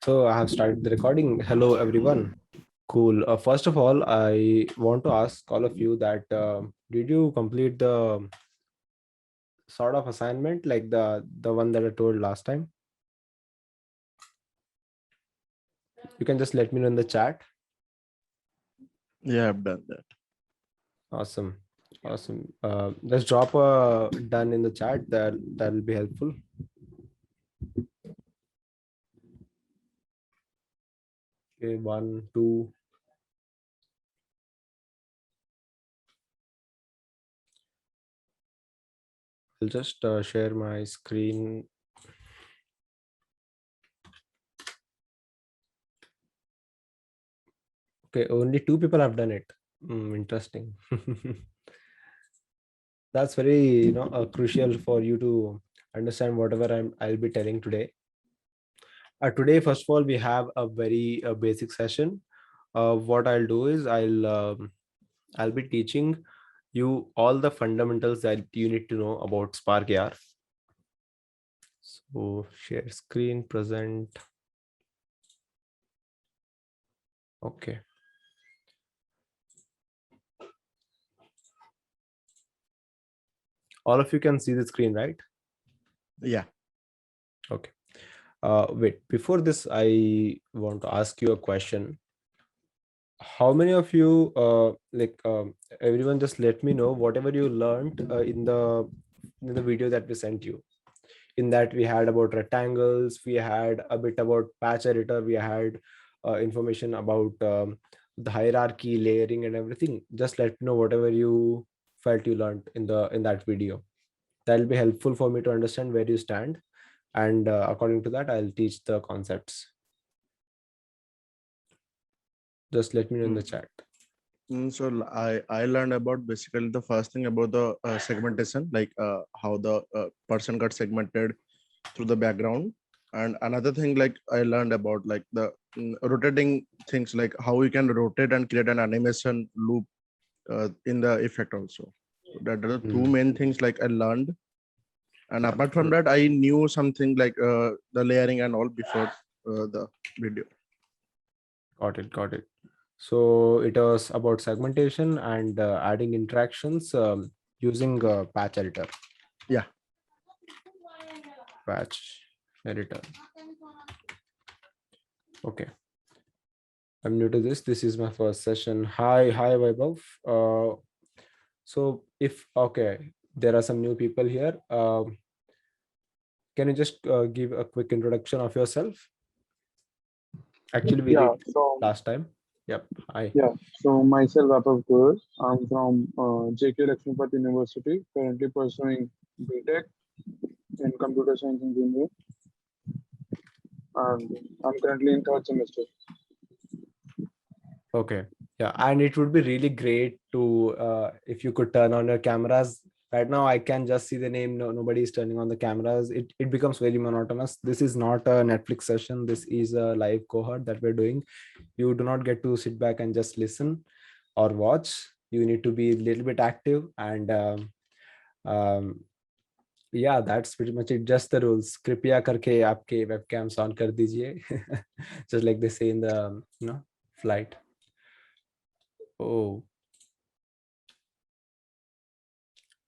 So I have started the recording. Hello, everyone. Cool. First of all, I want to ask all of you that did you complete the sort of assignment like the one that I told last time? You can just let me know in the chat. Yeah, I've done that. Awesome. Awesome. Let's drop a done in the chat. That will be helpful. Okay, 1, 2. I'll just share my screen. Okay, only 2 people have done it. Interesting. That's very crucial for you to understand whatever I'll be telling today. Today, first of all, we have a very basic session. What I'll do is I'll be teaching you all the fundamentals that you need to know about Spark AR. So share screen, present. Okay. All of you can see the screen, right? Yeah. Okay. Wait, before this, I want to ask you a question. How many of you everyone just let me know whatever you learned in the video that we sent you. In that we had about rectangles, we had a bit about patch editor, we had information about the hierarchy, layering and everything. Just let me know whatever you felt you learned in that video. That'll be helpful for me to understand where you stand, and according to that I'll teach the concepts. Just let me know in the chat. So I learned about basically the first thing about the segmentation, like how the person got segmented through the background, and another thing like I learned about like the rotating things, like how you can rotate and create an animation loop in the effect also. So that are the two main things like I learned, and apart from that I knew something like the layering and all before the video. Got it. So it was about segmentation and adding interactions using patch editor. Yeah. Patch editor. Okay. I'm new to this. This is my first session. Hi, Vaibhav. So if okay, there are some new people here. Can you just give a quick introduction of yourself? Actually, we Yeah, did so last time. Yep. Hi. yeah, so myself, Apav Ghose. I'm from JK Lakshmipat University, currently pursuing BTech in computer science engineering, and I'm currently in third semester. Okay. Yeah, and it would be really great to if you could turn on your cameras. Right now, I can just see the name. No, nobody is turning on the cameras. It becomes very monotonous. This is not a Netflix session. This is a live cohort that we're doing. You do not get to sit back and just listen or watch. You need to be a little bit active, and um, yeah, that's pretty much it. Just the rules. कृपया करके आपके webcams on कर दीजिए. Just like they say in the flight. Oh,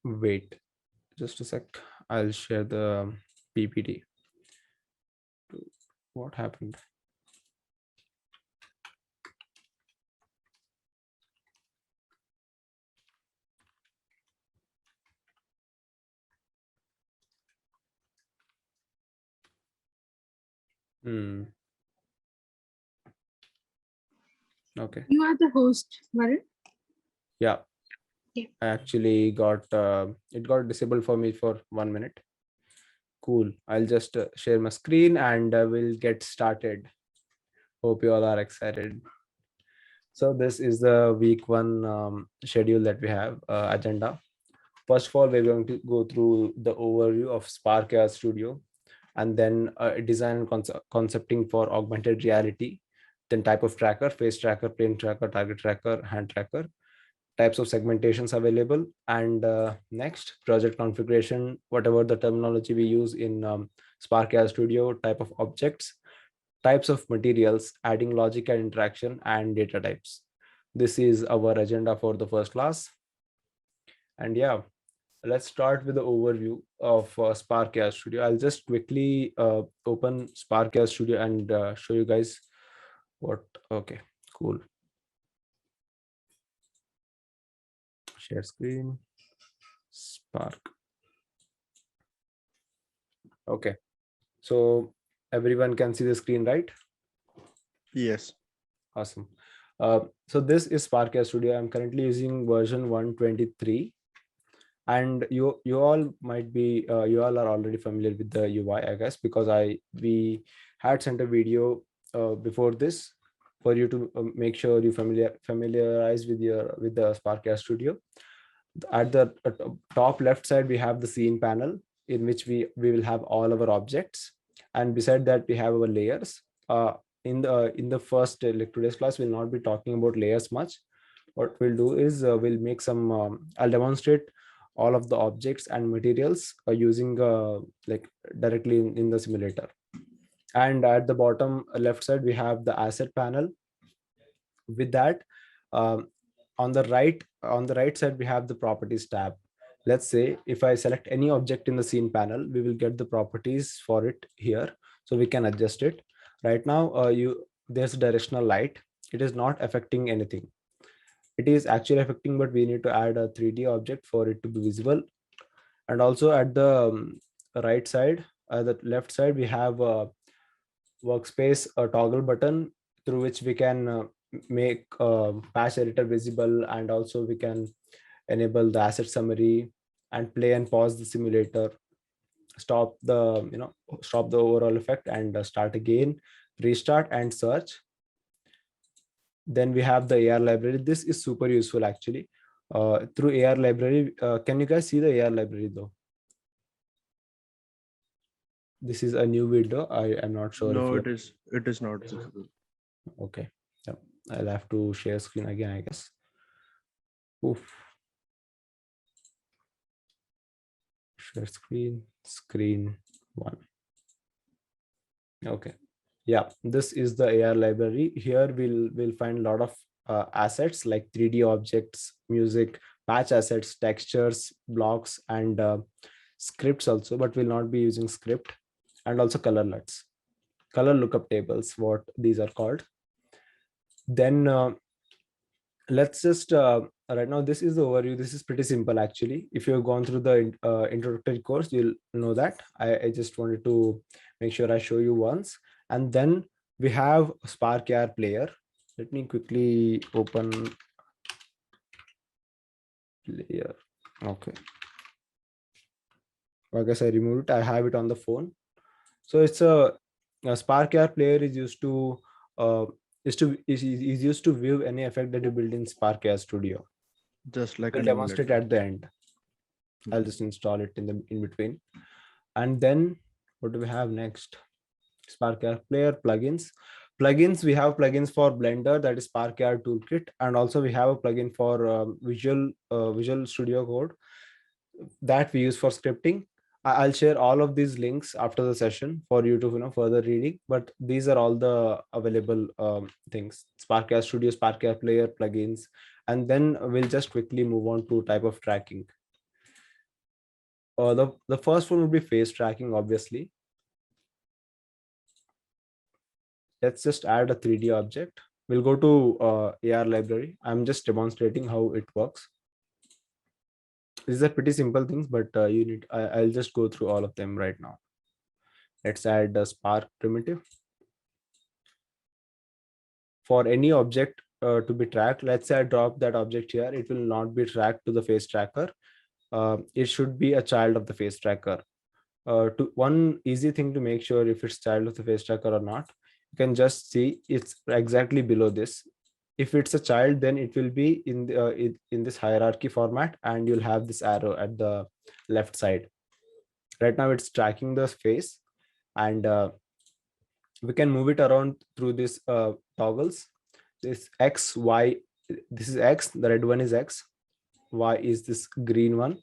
wait, just a sec. I'll share the PPT. What happened? Okay. You are the host, Varun. Yeah. Yeah. I actually got it got disabled for me for 1 minute. Cool. I'll just share my screen and we'll get started. Hope you all are excited. So this is the week 1 schedule that we have, agenda. First of all, we're going to go through the overview of Spark AR Studio, and then design and concepting for augmented reality, then type of tracker, face tracker, plane tracker, target tracker, hand tracker, types of segmentations available, and next project configuration, whatever the terminology we use in Spark AR Studio, type of objects, types of materials, adding logic and interaction, and data types. This is our agenda for the first class. And yeah, let's start with the overview of Spark AI Studio. I'll just quickly open Spark AI Studio and show you guys what. Okay, cool. Share screen, Spark. Okay, so everyone can see the screen, right? Yes. Awesome. So this is Spark AI Studio. I'm currently using version 123, and you all might be you all are already familiar with the UI, I guess, because we had sent a video before this for you to make sure you familiarize with the Spark AI Studio. At the top left side, we have the scene panel in which we will have all our objects, and beside that we have our layers. In the first like today's class, we'll not be talking about layers much. What we'll do is we'll make some I'll demonstrate all of the objects and materials using like directly in the simulator. And at the bottom left side, we have the asset panel. With that, um, on the right side, we have the properties tab. Let's say if I select any object in the scene panel, we will get the properties for it here, so we can adjust it. Right now, there's a directional light. It is not affecting anything. It is actually affecting, but we need to add a 3D object for it to be visible. And also at the right side, the left side, we have a workspace, a toggle button through which we can make patch editor visible, and also we can enable the asset summary and play and pause the simulator, stop the stop the overall effect, and start again, restart and search. Then we have the AR library. This is super useful actually. Through AR library, can you guys see the AR library though? This is a new window. I am not sure if No, you. it is not visible. Okay. Yep. I'll have to share screen again, I guess. Oof. Share screen 1. Okay. Yeah, this is the AR library. Here we'll find a lot of assets like 3D objects, music, patch assets, textures, blocks, and scripts also, but we'll not be using script, and also color LUTs, color lookup tables, what these are called. Then let's just right now, this is the overview. This is pretty simple actually. If you've gone through the introductory course, you'll know that. I just wanted to make sure I show you once. And then we have Spark AR player. Let me quickly open player. Okay, I guess I removed it. I have it on the phone. So it's a Spark AR player is used to is used to view any effect that you build in Spark AR Studio. Just like I'll an demonstrate emulator. at the end. I'll just install it in between. And then what do we have next? Spark AR player plugins. We have plugins for Blender, that is Spark AR Toolkit, and also we have a plugin for Visual Studio Code that we use for scripting. I'll share all of these links after the session for you to further reading. But these are all the available things: Spark AR Studio, Spark AR player, plugins, and then we'll just quickly move on to type of tracking. The first one would be face tracking, obviously. Let's just add a 3D object. We'll go to AR library. I'm just demonstrating how it works. These are pretty simple things, but I'll just go through all of them right now. Let's add a Spark primitive. For any object to be tracked, let's say I drop that object here, it will not be tracked to the face tracker. It should be a child of the face tracker. One easy thing to make sure if it's child of the face tracker or not, you can just see it's exactly below this. If it's a child, then it will be in this hierarchy format, and you'll have this arrow at the left side. Right now it's tracking the face, and we can move it around through this toggles. This X, Y, this is X, the red one is X, Y is this green one,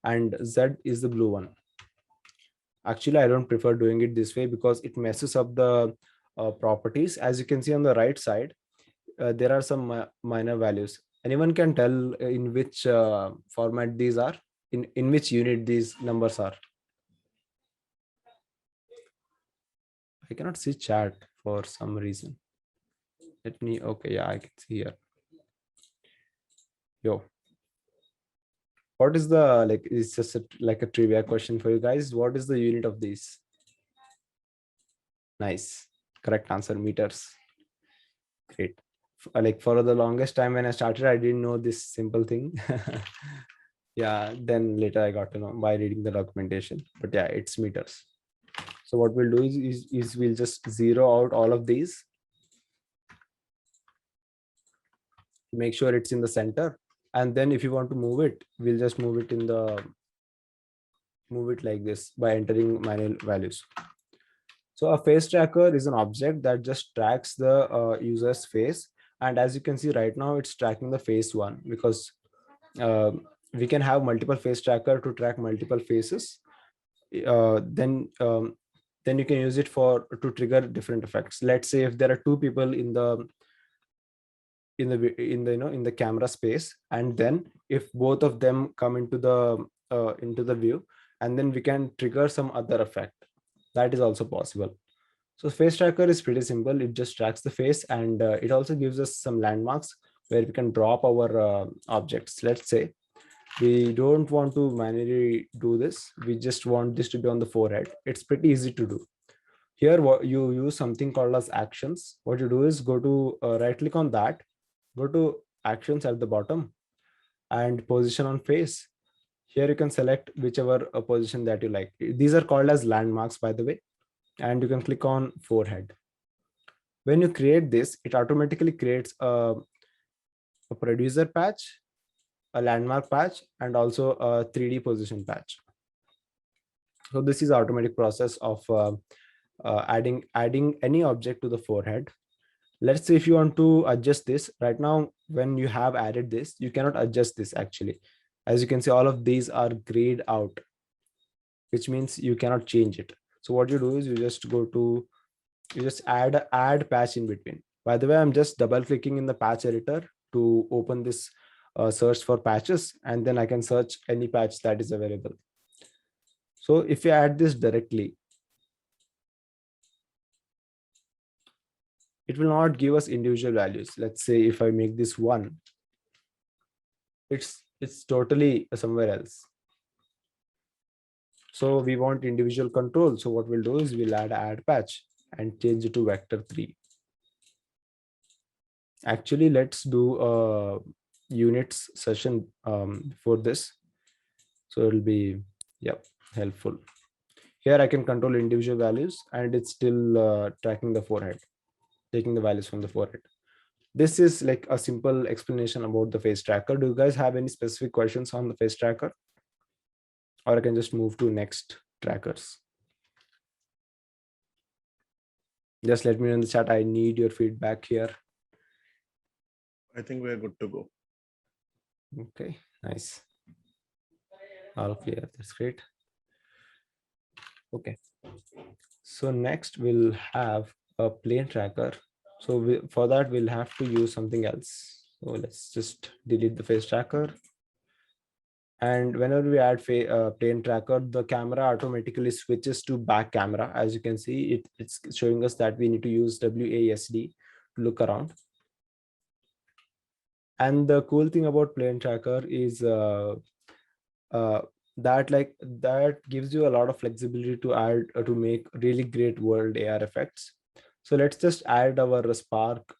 and Z is the blue one. Actually, I don't prefer doing it this way because it messes up the properties. As you can see on the right side, there are some minor values. Anyone can tell in which format these are, in which unit these numbers are? I cannot see chat for some reason. Let me, okay, yeah, I can see here. Yo, what is the, like, it's just like a trivia question for you guys. What is the unit of these? Nice, correct answer, meters. Great. Like for the longest time when I started, I didn't know this simple thing. Yeah, then later I got to know by reading the documentation, but yeah, it's meters. So what we'll do is we'll just zero out all of these, make sure it's in the center, and then if you want to move it, we'll just move it like this by entering minor values. So a face tracker is an object that just tracks the user's face, and as you can see right now, it's tracking the face one, because we can have multiple face tracker to track multiple faces. Then you can use it to trigger different effects. Let's say if there are two people in the in the camera space, and then if both of them come into the view, and then we can trigger some other effect. That is also possible. So face tracker is pretty simple. It just tracks the face, and it also gives us some landmarks where we can drop our objects. Let's say we don't want to manually do this. We just want this to be on the forehead. It's pretty easy to do. Here, what you use something called as actions. What you do is go to right click on that, go to actions at the bottom, and position on face. Here you can select whichever position that you like. These are called as landmarks, by the way, and you can click on forehead. When you create this, it automatically creates a producer patch, a landmark patch, and also a 3D position patch. So this is automatic process of adding any object to the forehead. Let's say if you want to adjust this right now, when you have added this, you cannot adjust this actually. As you can see, all of these are grayed out, which means you cannot change it. So what you do is you just add patch in between. By the way, I'm just double clicking in the patch editor to open this search for patches, and then I can search any patch that is available. So if you add this directly, it will not give us individual values. Let's say if I make this 1, it's totally somewhere else. So we want individual control. So what we'll do is we'll add patch and change it to vector 3. Actually, let's do a units session for this. So it'll be, yep, helpful. Here I can control individual values, and it's still tracking the forehead, taking the values from the forehead. This is like a simple explanation about the face tracker. Do you guys have any specific questions on the face tracker? Or I can just move to next trackers. Just let me know in the chat. I need your feedback here. I think we are good to go. Okay, nice. All clear. That's great. Okay. So next we'll have a plane tracker. So for that, we'll have to use something else. So let's just delete the face tracker. And whenever we add plane tracker, the camera automatically switches to back camera. As you can see, it's showing us that we need to use WASD to look around. And the cool thing about plane tracker is that gives you a lot of flexibility to add to make really great world AR effects. So let's just add our Spark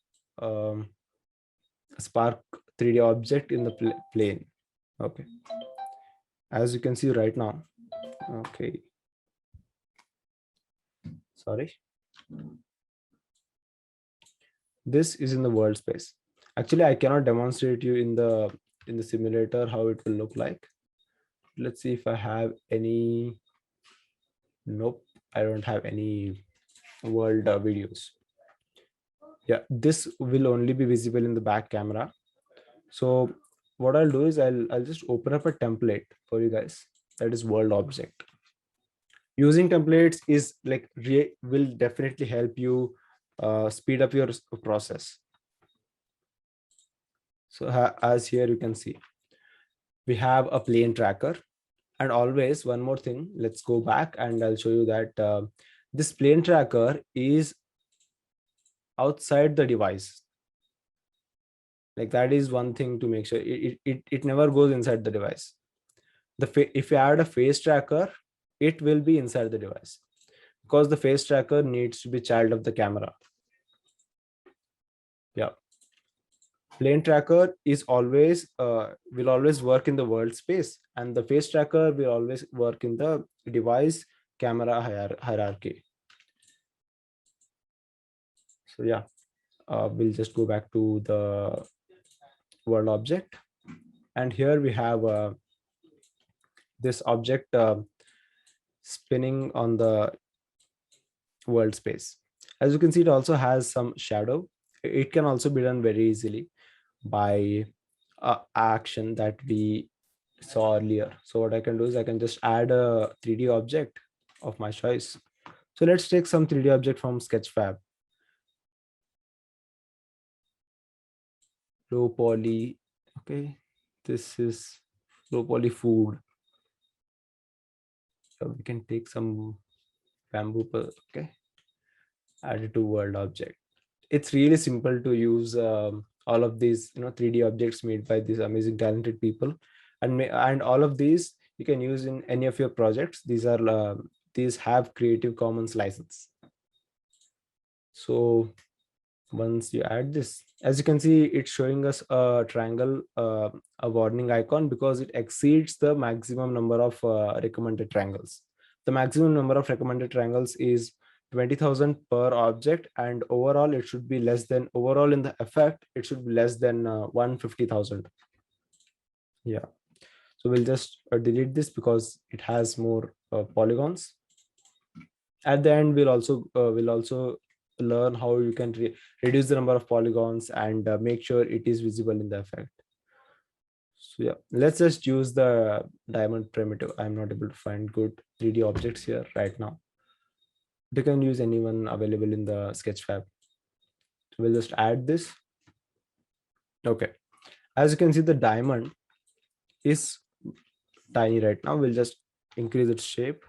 3D object in the plane. Okay. As you can see right now. Okay. Sorry. This is in the world space. Actually, I cannot demonstrate you in the simulator how it will look like. Let's see if I have any. Nope, I don't have any world videos. Yeah, this will only be visible in the back camera. So what I'll do is I'll just open up a template for you guys. That is world object. Using templates is like will definitely help you speed up your process. So as here you can see, we have a plane tracker. And always one more thing, let's go back and I'll show you that this plane tracker is outside the device. Like that is one thing to make sure it never goes inside the device. If you add a face tracker, it will be inside the device because the face tracker needs to be child of the camera. Yeah. Plane tracker is always will always work in the world space, and the face tracker will always work in the device camera hierarchy. So yeah, we'll just go back to the world object, and here we have this object spinning on the world space. As you can see, it also has some shadow. It can also be done very easily by action that we saw earlier. So what I can do is I can just add a 3D object of my choice. So let's take some 3D object from Sketchfab. Low poly. Okay, this is low poly food. So we can take some bamboo. Okay, add it to world object. It's really simple to use all of these 3D objects made by these amazing talented people, and all of these you can use in any of your projects. These have Creative Commons license. So once you add this, as you can see, it's showing us a triangle, a warning icon, because it exceeds the maximum number of recommended triangles. The maximum number of recommended triangles is 20,000 per object, and overall it should be less than, overall in the effect it should be less than 150,000. Yeah, so we'll just delete this because it has more polygons. At the end, we'll also learn how you can reduce the number of polygons and make sure it is visible in the effect. So yeah, let's just use the diamond primitive. I'm not able to find good 3D objects here right now. You can use anyone available in the Sketchfab. So we'll just add this. Okay, as you can see, the diamond is tiny right now. We'll just increase its shape.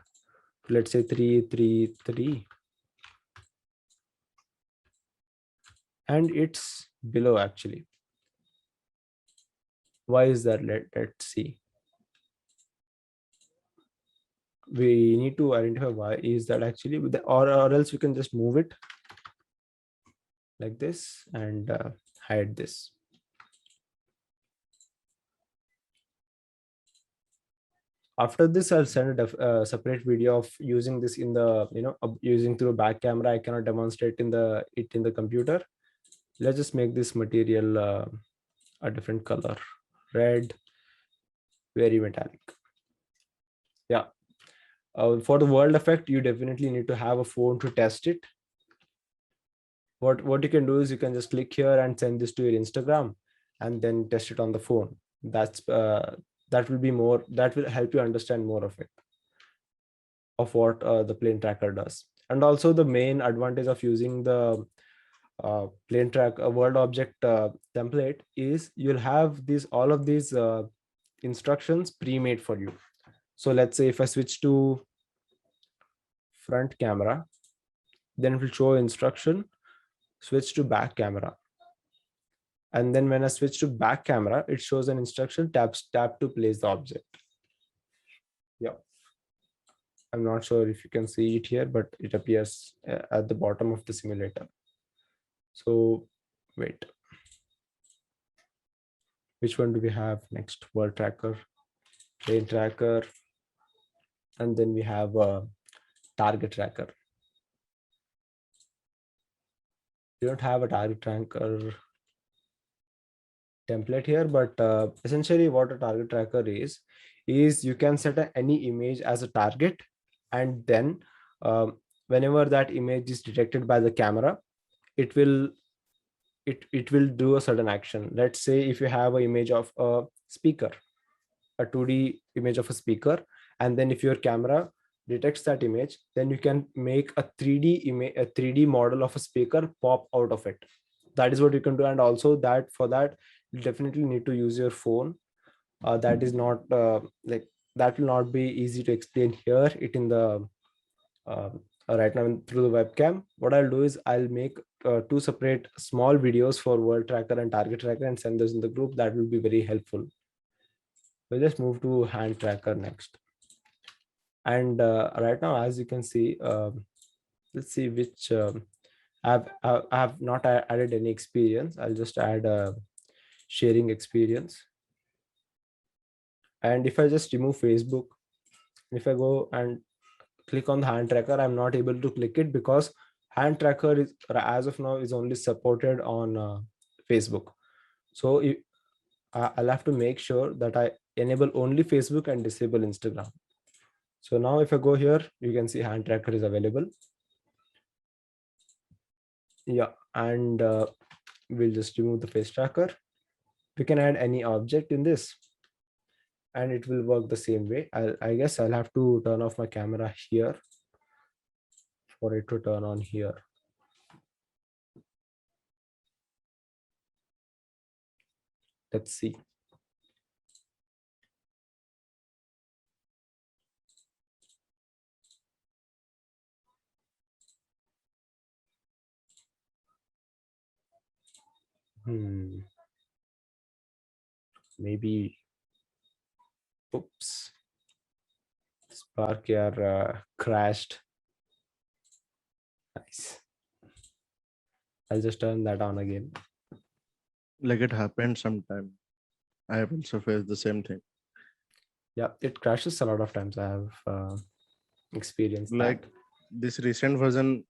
Let's say 3, 3, 3. And it's below actually. Why is that? Let's see. We need to identify why is that actually, or else we can just move it like this and hide this. After this, I'll send a separate video of using this in the using through a back camera. I cannot demonstrate in the computer. Let's just make this material a different color, red, very metallic. Yeah. For the world effect, you definitely need to have a phone to test it. What you can do is you can just click here and send this to your Instagram and then test it on the phone. That will help you understand more of it, of what the plane tracker does. And also the main advantage of using the plane track world object template is you'll have all of these instructions pre-made for you. So let's say if I switch to front camera, then it will show instruction, switch to back camera. And then when I switch to back camera, it shows an instruction, tap to place the object. Yeah. I'm not sure if you can see it here, but it appears at the bottom of the simulator. So wait. Which one do we have next? World tracker, plane tracker, and then we have a target tracker. We don't have a target tracker template here, but essentially what a target tracker is you can set any image as a target, and then whenever that image is detected by the camera, it will do a certain action. Let's say if you have an image of a speaker, a 2D image of a speaker, and then if your camera detects that image, then you can make a 3D image, a 3D model of a speaker pop out of it. That is what you can do. And also that for that, you definitely need to use your phone. That is not like that will not be easy to explain here it in the right now through the webcam. What I'll do is I'll make two separate small videos for world tracker and target tracker and send those in the group. That will be very helpful. We'll just move to hand tracker next. And right now, as you can see, let's see which I have not added any experience. I'll just add a sharing experience. And if I just remove Facebook, if I go and click on the hand tracker, I'm not able to click it because hand tracker is as of now is only supported on Facebook. So I'll have to make sure that I enable only Facebook and disable Instagram. So now if I go here, you can see hand tracker is available. Yeah, and we'll just remove the face tracker. We can add any object in this and it will work the same way. I guess I'll have to turn off my camera here for it to turn on here. Let's see. Maybe, oops, Spark crashed. Nice. I'll just turn that on again. Like it happened sometime. I have also faced the same thing. Yeah, it crashes a lot of times. I have experienced Like that. this recent version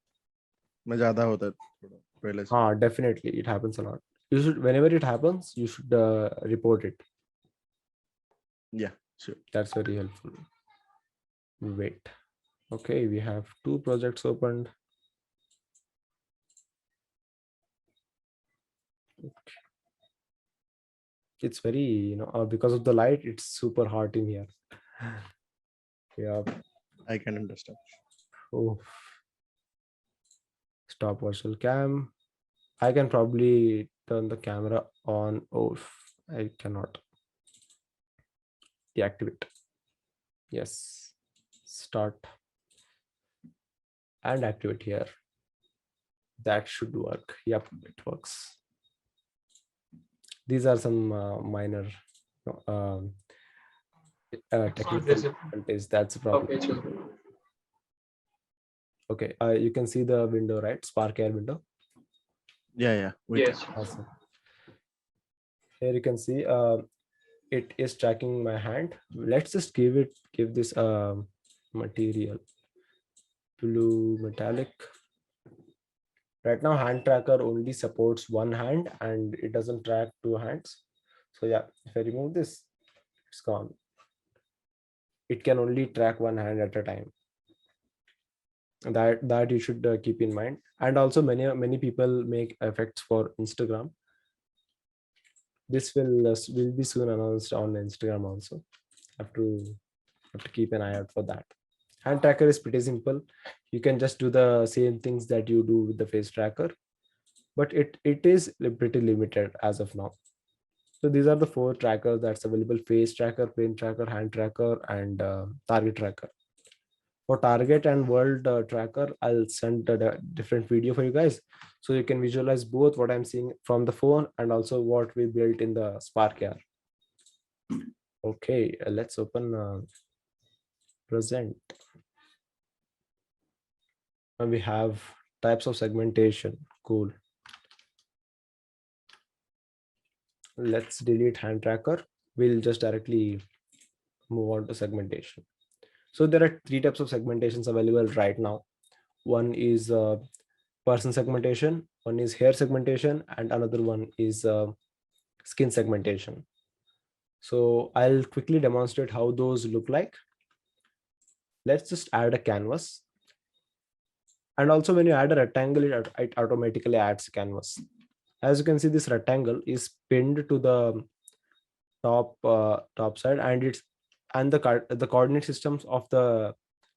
में ज़्यादा होता है थोड़ा पहले से. Definitely, it happens a lot. You should, whenever it happens, you should report it. Yeah, sure. That's very helpful. Wait. Okay, we have two projects opened. Okay. It's very, because of the light, it's super hot in here. Yeah. I can understand. Oh. Stop virtual cam. I can probably turn the camera on. Oh, I cannot. Deactivate. Yes. Start. And activate here. That should work. Yep, it works. These are some minor technical difficulties. That's a problem. Okay, sure. Okay, you can see the window, right? Spark Air window. Yeah. Yes. Awesome. Here you can see it is tracking my hand. Let's just give this material, blue metallic. Right now, hand tracker only supports one hand and it doesn't track two hands. So yeah, if I remove this, it's gone. It can only track one hand at a time. That you should keep in mind. And also many people make effects for Instagram. This will be soon announced on Instagram also. Have to keep an eye out for that. Hand tracker is pretty simple. You can just do the same things that you do with the face tracker, but it is pretty limited as of now. So these are the 4 trackers that's available: face tracker, pen tracker, hand tracker, and target tracker. For target and world tracker, I'll send a different video for you guys so you can visualize both what I'm seeing from the phone and also what we built in the Spark Air. Okay, let's open present. And we have types of segmentation. Cool. Let's delete hand tracker. We'll just directly move on to segmentation. So there are 3 types of segmentations available right now. One is person segmentation, one is hair segmentation, and another one is skin segmentation. So I'll quickly demonstrate how those look like. Let's just add a canvas. And also when you add a rectangle, it automatically adds canvas. As you can see, this rectangle is pinned to the top side, and the coordinate systems of the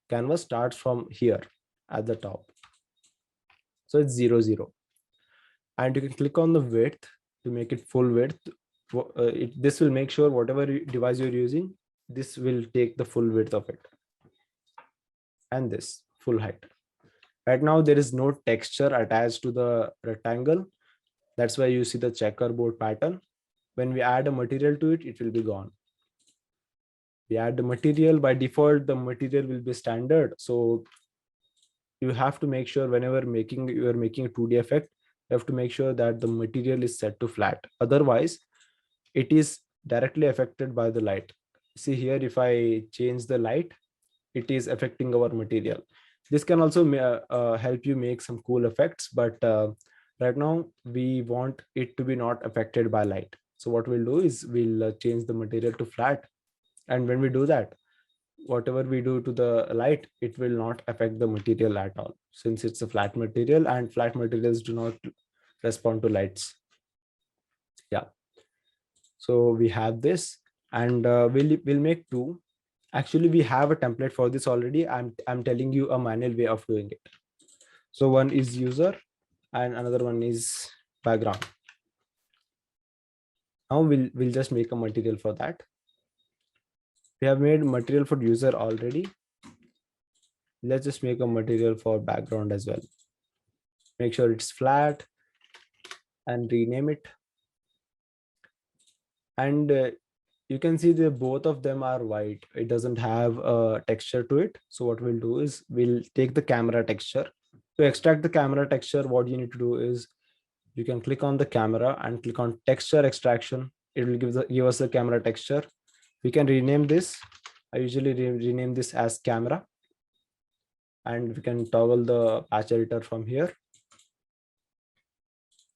canvas starts from here at the top. So it's 0, 0. And you can click on the width to make it full width. This will make sure whatever device you're using, this will take the full width of it. And this full height. Right now, there is no texture attached to the rectangle. That's why you see the checkerboard pattern. When we add a material to it, it will be gone. We add the material, by default, the material will be standard. So you have to make sure whenever you are making a 2D effect, you have to make sure that the material is set to flat. Otherwise, it is directly affected by the light. See here, if I change the light, it is affecting our material. This can also help you make some cool effects, but right now we want it to be not affected by light. So what we'll do is we'll change the material to flat. And when we do that, whatever we do to the light, it will not affect the material at all, since it's a flat material and flat materials do not respond to lights. Yeah. So we have this, and we'll make two. Actually, we have a template for this already. I'm telling you a manual way of doing it. So one is user and another one is background. Now we'll just make a material for that. We have made material for user already. Let's just make a material for background as well. Make sure it's flat and rename it. And you can see that both of them are white. It doesn't have a texture to it. So what we'll do is we'll take the camera texture. To extract the camera texture, what you need to do is you can click on the camera and click on texture extraction. It will give us the camera texture. We can rename this. I usually rename this as camera. And we can toggle the patch editor from here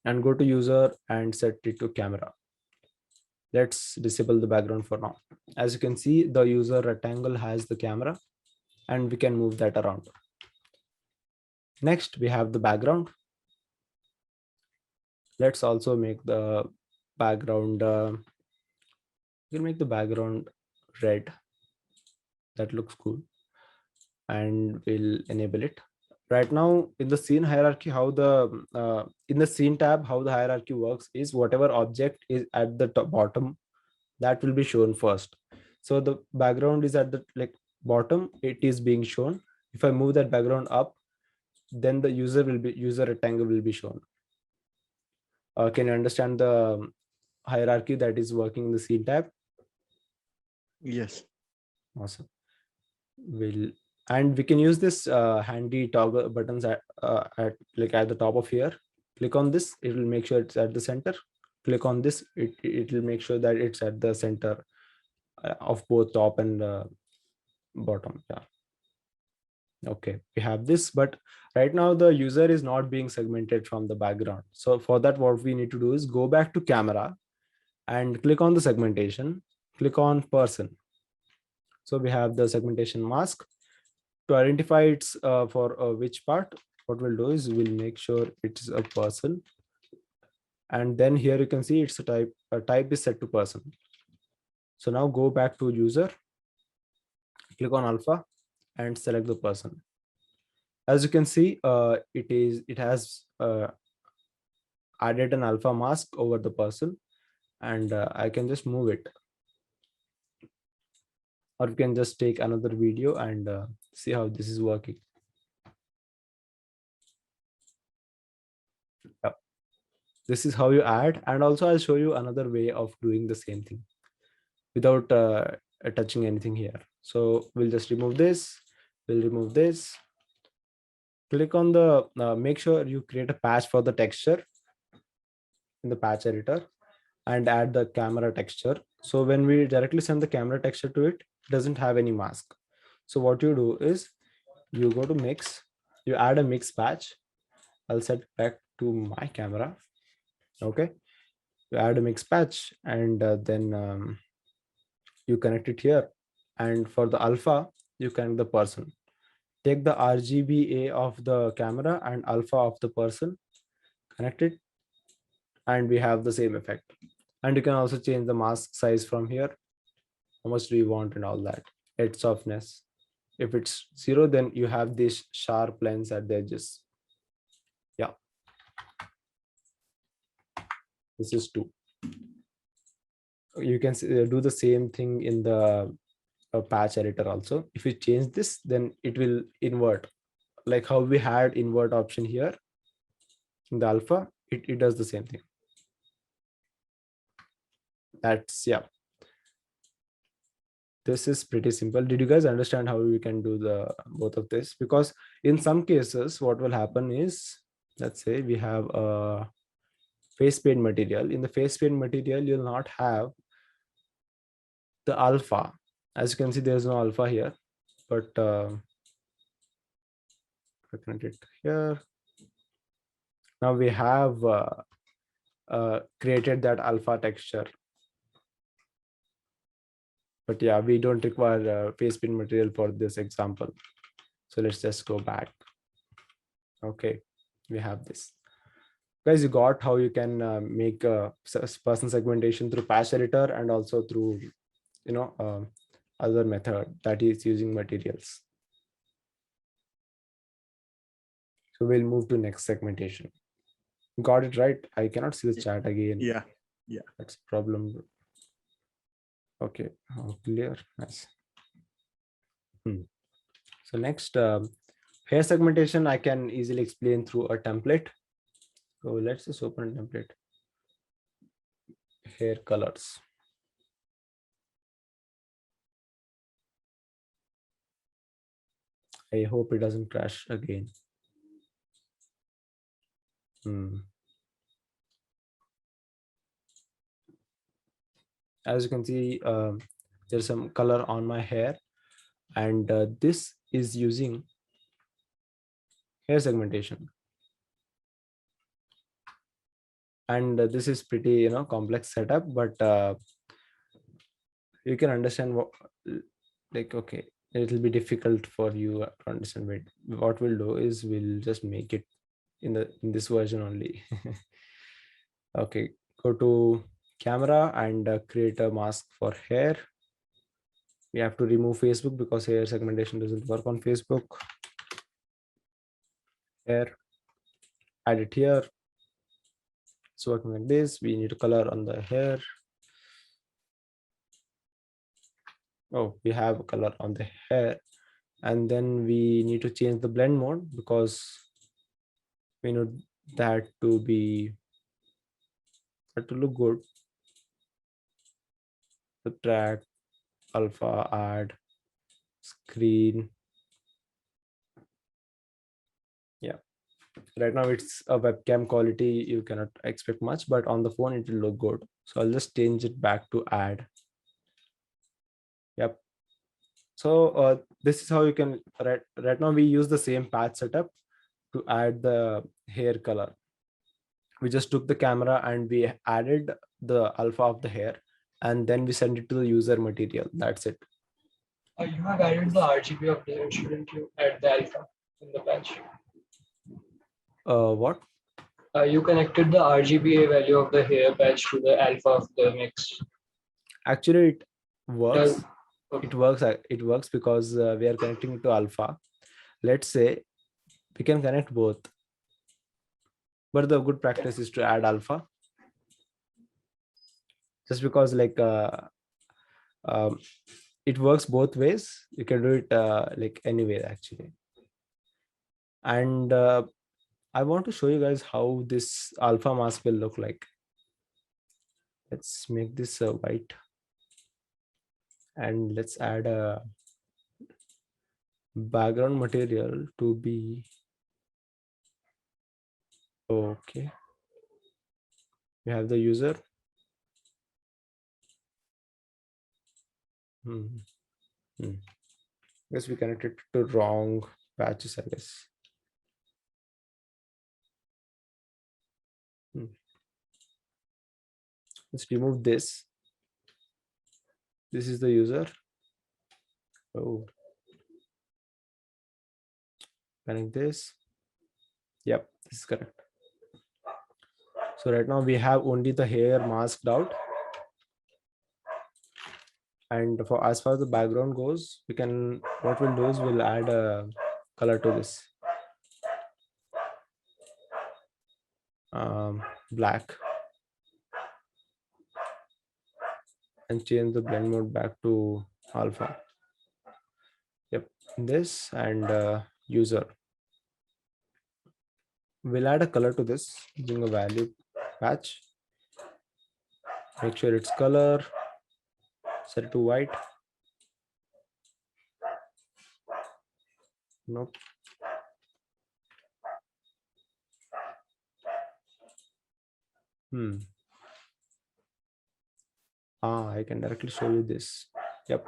and go to user and set it to camera. Let's disable the background for now. As you can see, the user rectangle has the camera and we can move that around. Next, we have the background. Let's also make the background, we can make the background red. That looks cool. And we'll enable it. Right now in the scene hierarchy, how the in the scene tab, how the hierarchy works is whatever object is at the bottom, that will be shown first. So the background is at the bottom, it is being shown. If I move that background up, then the user rectangle will be shown. Can you understand the hierarchy that is working in the scene tab? Yes. Awesome. And we can use this handy toggle buttons at the top of here. Click on this, it will make sure it's at the center. Click on this, it will make sure that it's at the center of both top and bottom. Yeah. Okay, we have this, but right now the user is not being segmented from the background. So for that, what we need to do is go back to camera and click on the segmentation, click on person. So we have the segmentation mask. To identify it's for which part, what we'll do is we'll make sure it's a person. And then here you can see it's a type is set to person. So now go back to user, click on alpha and select the person. As you can see, it has added an alpha mask over the person, and I can just move it. Or you can just take another video and see how this is working. Yeah. This is how you add, and also I'll show you another way of doing the same thing without touching anything here. So we'll just remove this, we'll remove this. Click on the, make sure you create a patch for the texture in the patch editor and add the camera texture. So when we directly send the camera texture to it, it doesn't have any mask. So what you do is you go to mix, you add a mix patch. I'll set back to my camera. Okay. You add a mix patch and then you connect it here. And for the alpha, you connect the person. Take the RGBA of the camera and alpha of the person, connect it, and we have the same effect. And you can also change the mask size from here. How much do you want and all that? Head softness. If it's 0, then you have these sharp lines at the edges. Yeah. This is 2. You can do the same thing in the patch editor also. If you change this, then it will invert, like how we had invert option here in the alpha. It does the same thing. That's, yeah, this is pretty simple. Did you guys understand how we can do the both of this? Because in some cases what will happen is, let's say we have a face paint material. In the face paint material, you'll not have the alpha. As you can see, there's no alpha here, but I connect it here. Now we have created that alpha texture, but yeah, we don't require face paint material for this example. So let's just go back. Okay, we have this. Guys, you got how you can make person segmentation through patch editor and also through, other method that is using materials. So we'll move to next segmentation. Got it right? I cannot see the chat again. Yeah. That's a problem. Okay, clear. Nice. So next, hair segmentation I can easily explain through a template. So let's just open a template. Hair colors. I hope it doesn't crash again. As you can see, there's some color on my hair, and this is using hair segmentation. And this is pretty, complex setup, but you can understand what, like, okay, it will be difficult for you to understand. What we'll do is we'll just make it in this version only. Okay, go to camera and create a mask for hair. We have to remove Facebook because hair segmentation doesn't work on Facebook. Hair, add it here. It's working like this. We need a color on the hair. Oh, we have a color on the hair, and then we need to change the blend mode because we need that to look good. Subtract, alpha, add, screen. Yeah, right now it's a webcam quality, you cannot expect much, but on the phone it will look good. So I'll just change it back to add. Yep. So this is how you can, right now we use the same patch setup to add the hair color. We just took the camera and we added the alpha of the hair, and then we send it to the user material. That's it. You have added the RGB of the hair, shouldn't you add the alpha in the patch? What? You connected the RGBA value of the hair patch to the alpha of the mix. Actually, it works. Okay. It works because we are connecting it to alpha. Let's say we can connect both, but the good practice is to add alpha, just because like it works both ways. You can do it like anyway actually. And I want to show you guys how this alpha mask will look like. Let's make this white, and let's add a background material to be okay. We have the user. Guess we connected to wrong patches, I guess. Let's remove this. This is the user. Oh, connect this. Yep, this is correct. So right now we have only the hair masked out. And for as far as the background goes, we can, what we'll do is we'll add a color to this, black, and change the blend mode back to alpha. Yep, this, and user, we'll add a color to this using a value patch. Make sure it's color, set it to white. Nope. I can directly show you this. Yep.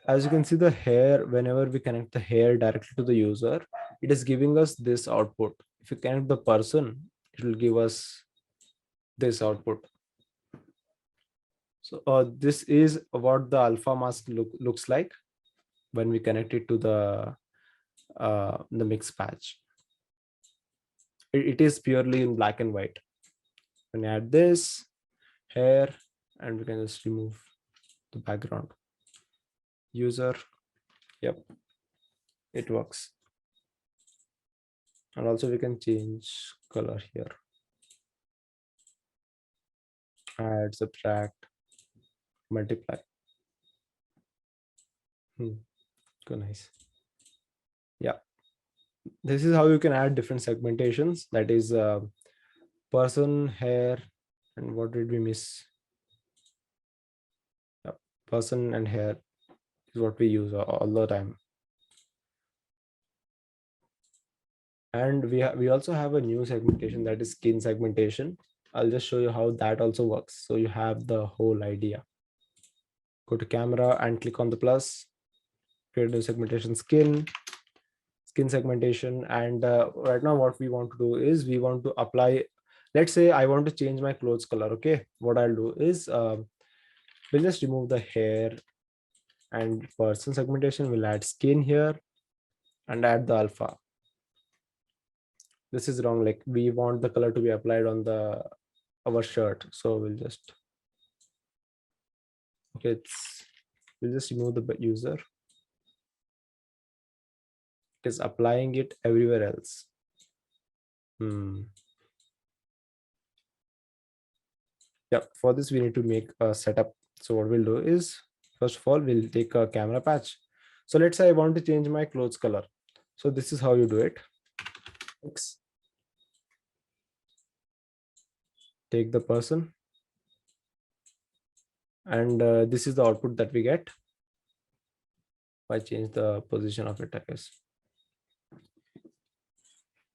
As you can see, the hair, whenever we connect the hair directly to the user, it is giving us this output. If you connect the person, it will give us this output. So this is what the alpha mask looks like when we connect it to the mix patch. It is purely in black and white. When add this hair, and we can just remove the background. User, yep, it works. And also we can change color here. Add, subtract, multiply. Go nice. Yeah, this is how you can add different segmentations. That is person, hair, and what did we miss? Yep. Person and hair is what we use all the time. And we also have a new segmentation, that is skin segmentation. I'll just show you how that also works, so you have the whole idea. Go to camera and click on the plus, create a segmentation, skin segmentation. And right now what we want to do is we want to apply, let's say I want to change my clothes color. Okay, what I'll do is we'll just remove the hair, and person segmentation, we'll add skin here and add the alpha. This is wrong, like we want the color to be applied on our shirt, so we'll just, okay, we'll just remove the user. It is applying it everywhere else. Yeah, for this we need to make a setup. So what we'll do is, first of all, we'll take a camera patch. So let's say I want to change my clothes color. So this is how you do it. Take the person, and this is the output that we get. If I change the position of it, I guess.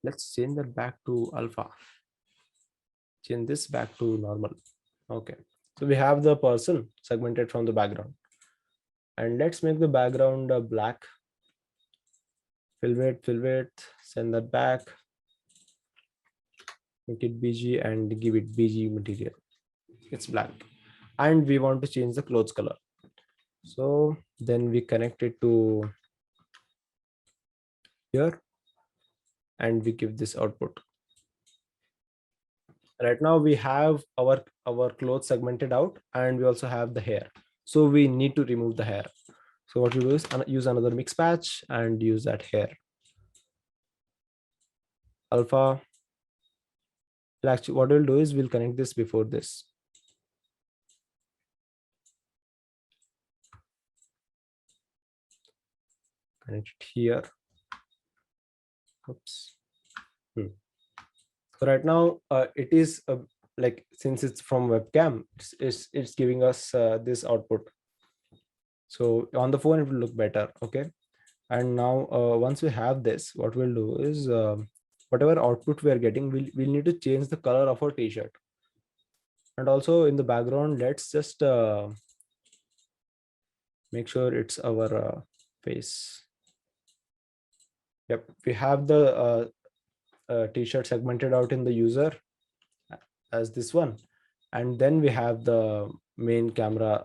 Let's change that back to alpha. Change this back to normal. Okay, so we have the person segmented from the background, and let's make the background black. Fill width, send that back, make it BG and give it BG material. It's black, and we want to change the clothes color. So then we connect it to here, and we give this output. Right now we have our clothes segmented out, and we also have the hair. So we need to remove the hair. So what we do is use another mix patch and use that hair. Alpha. Actually, what we'll do is we'll connect this before this. Connect it here. Oops. So right now it is like, since it's from webcam, it's giving us this output. So on the phone it will look better. Okay, and now once we have this, what we'll do is whatever output we are getting, we'll need to change the color of our t-shirt. And also in the background, let's just make sure it's our face. Yep, we have the t-shirt segmented out in the user as this one, and then we have the main camera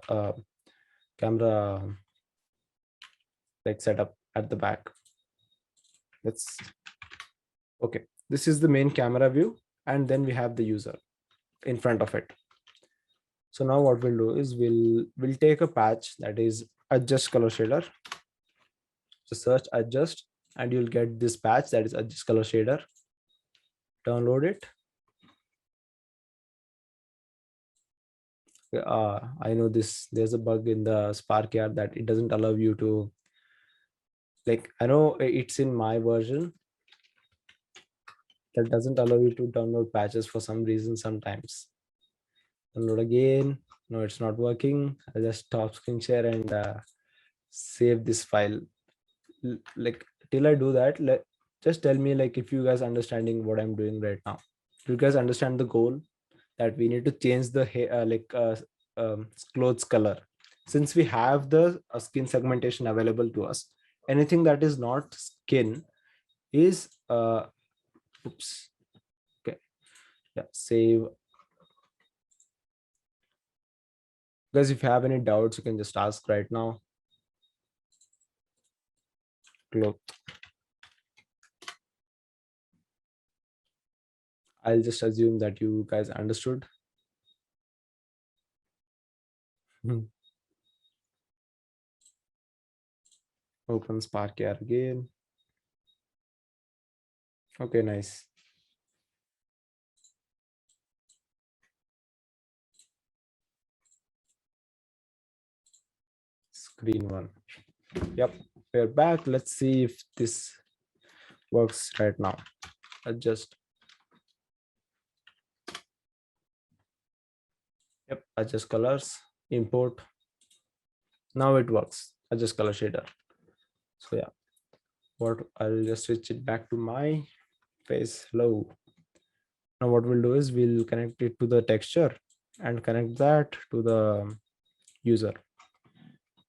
like setup at the back. Let's, okay, this is the main camera view, and then we have the user in front of it. So now what we'll do is we'll take a patch that is adjust color shader. So search adjust and you'll get this patch that is adjust color shader. Download it. I know there's a bug in the Spark here that it doesn't allow you to, like, I know it's in my version that doesn't allow you to download patches for some reason sometimes. Download again. No, it's not working. I'll just stop screen share and save this file. Like, till I do that, just tell me, like, if you guys understanding what I'm doing right now. Do you guys understand the goal that we need to change the clothes color? Since we have the skin segmentation available to us, anything that is not skin is oops, okay, yeah, save. Guys, if you have any doubts, you can just ask right now. Cloth. I'll just assume that you guys understood. Open Spark here again. Okay, nice. Screen one. Yep, we're back. Let's see if this works right now. Adjust. Yep, adjust colors, import. Now it works. Adjust color shader. So yeah, what I'll just switch it back to my face. Hello. Now what we'll do is we'll connect it to the texture and connect that to the user.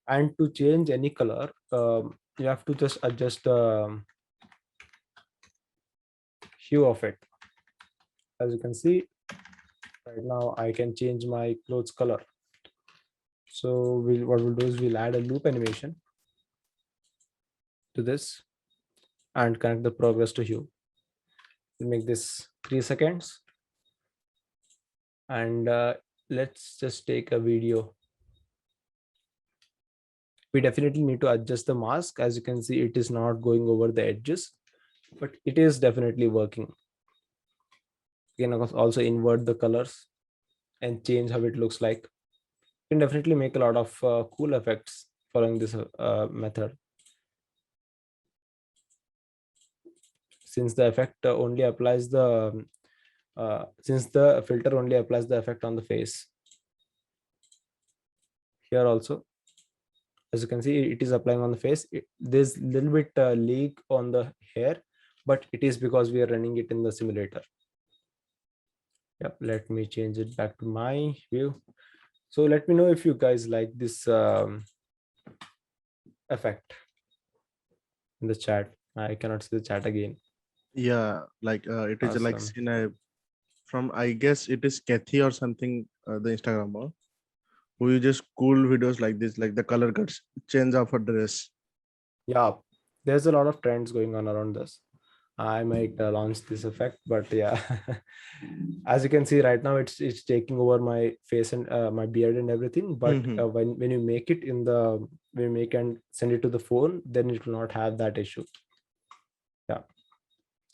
And to change any color, you have to just adjust the hue of it. As you can see right now, I can change my clothes color. So what we'll do is we'll add a loop animation to this and connect the progress to hue. We'll make this 3 seconds. And let's just take a video. We definitely need to adjust the mask. As you can see, it is not going over the edges, but it is definitely working. You can also invert the colors and change how it looks like. You can definitely make a lot of cool effects following this method. Since the effect only applies the since the filter only applies the effect on the face. Here also, as you can see, it is applying on the face. There's a little bit leak on the hair, but it is because we are running it in the simulator. Yep, let me change it back to my view. So let me know if you guys like this effect in the chat. I cannot see the chat again. Yeah, like it is like Awesome. seen from, I guess it is Kathy or something, the Instagrammer, who uses cool videos like this, like the color cuts change of a dress. Yeah, there's a lot of trends going on around this. I might launch this effect, but yeah, as you can see right now, it's taking over my face and my beard and everything. But Mhm. when you make it in the when you make and send it to the phone, then it will not have that issue. Yeah,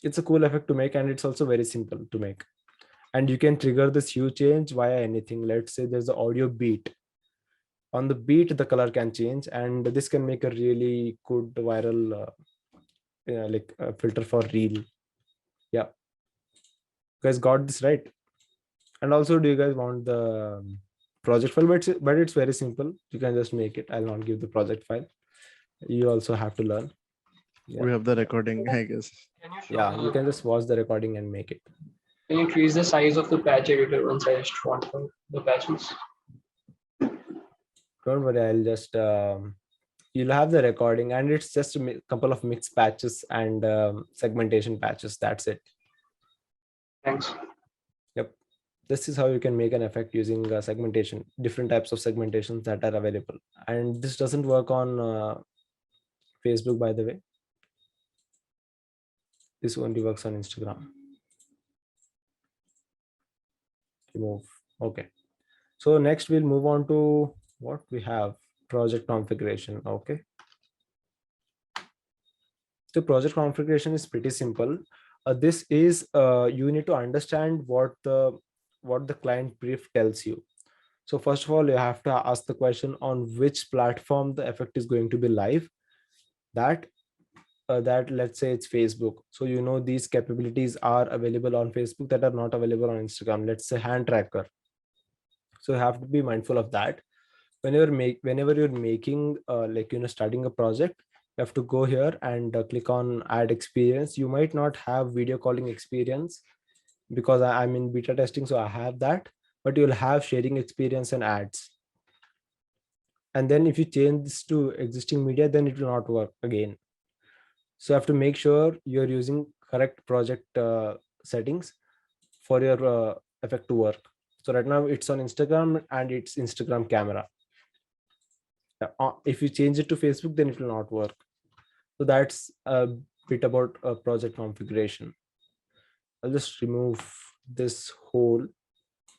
it's a cool effect to make, and it's also very simple to make. And you can trigger this hue change via anything. Let's say there's an audio beat. On the beat, the color can change, and this can make a really good viral like filter for reel. Yeah, you guys got this right. And also, do you guys want the project file? But it's very simple. You can just make it. I'll not give the project file. You also have to learn. Yeah, We have the recording, I guess. Can you yeah. You show can just watch the recording and make it. can you increase the size of the patch editor once I just want the patches? Don't worry. I'll just you'll have the recording, and it's just a couple of mix patches and segmentation patches. That's it. Thanks. Yep. This is how you can make an effect using segmentation, different types of segmentations that are available. And this doesn't work on Facebook, by the way. This only works on Instagram. Remove. Okay. So next we'll move on to what we have, project configuration. Okay. So project configuration is pretty simple. This is you need to understand what the client brief tells you. So first of all, you have to ask the question on which platform the effect is going to be live. That that let's say it's Facebook. So you know these capabilities are available on Facebook that are not available on Instagram. Let's say hand tracker. So you have to be mindful of that. Whenever you're making like starting a project, you have to go here and click on add experience. You might not have video calling experience because I'm in beta testing, so I have that, but you'll have sharing experience and ads. And then if you change this to existing media, then it will not work again. So you have to make sure you're using correct project settings for your effect to work. So right now it's on Instagram and it's Instagram camera. If you change it to Facebook, then it will not work. So that's a bit about project configuration. I'll just remove this whole,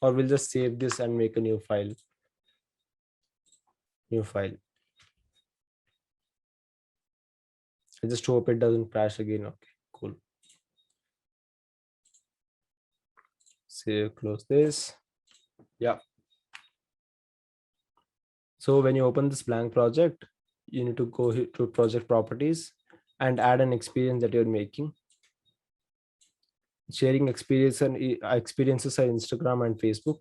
or we'll just save this and make a new file. I just hope it doesn't crash again. Okay, cool. Save, close this. Yeah. So when you open this blank project, you need to go to project properties and add an experience that you're making. Sharing experience and experiences are Instagram and Facebook.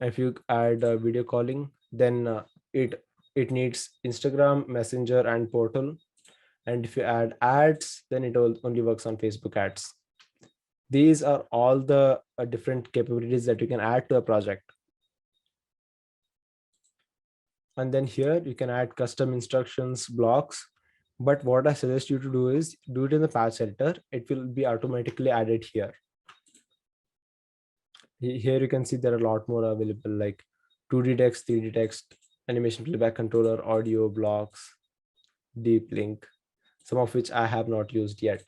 If you add video calling, then it needs Instagram, Messenger, and Portal. And if you add ads, then it only works on Facebook ads. These are all the different capabilities that you can add to a project. And then here you can add custom instructions, blocks. But what I suggest you to do is do it in the patch editor. It will be automatically added here. Here you can see there are a lot more available, like 2D text, 3D text, animation playback controller, audio blocks, deep link, some of which I have not used yet.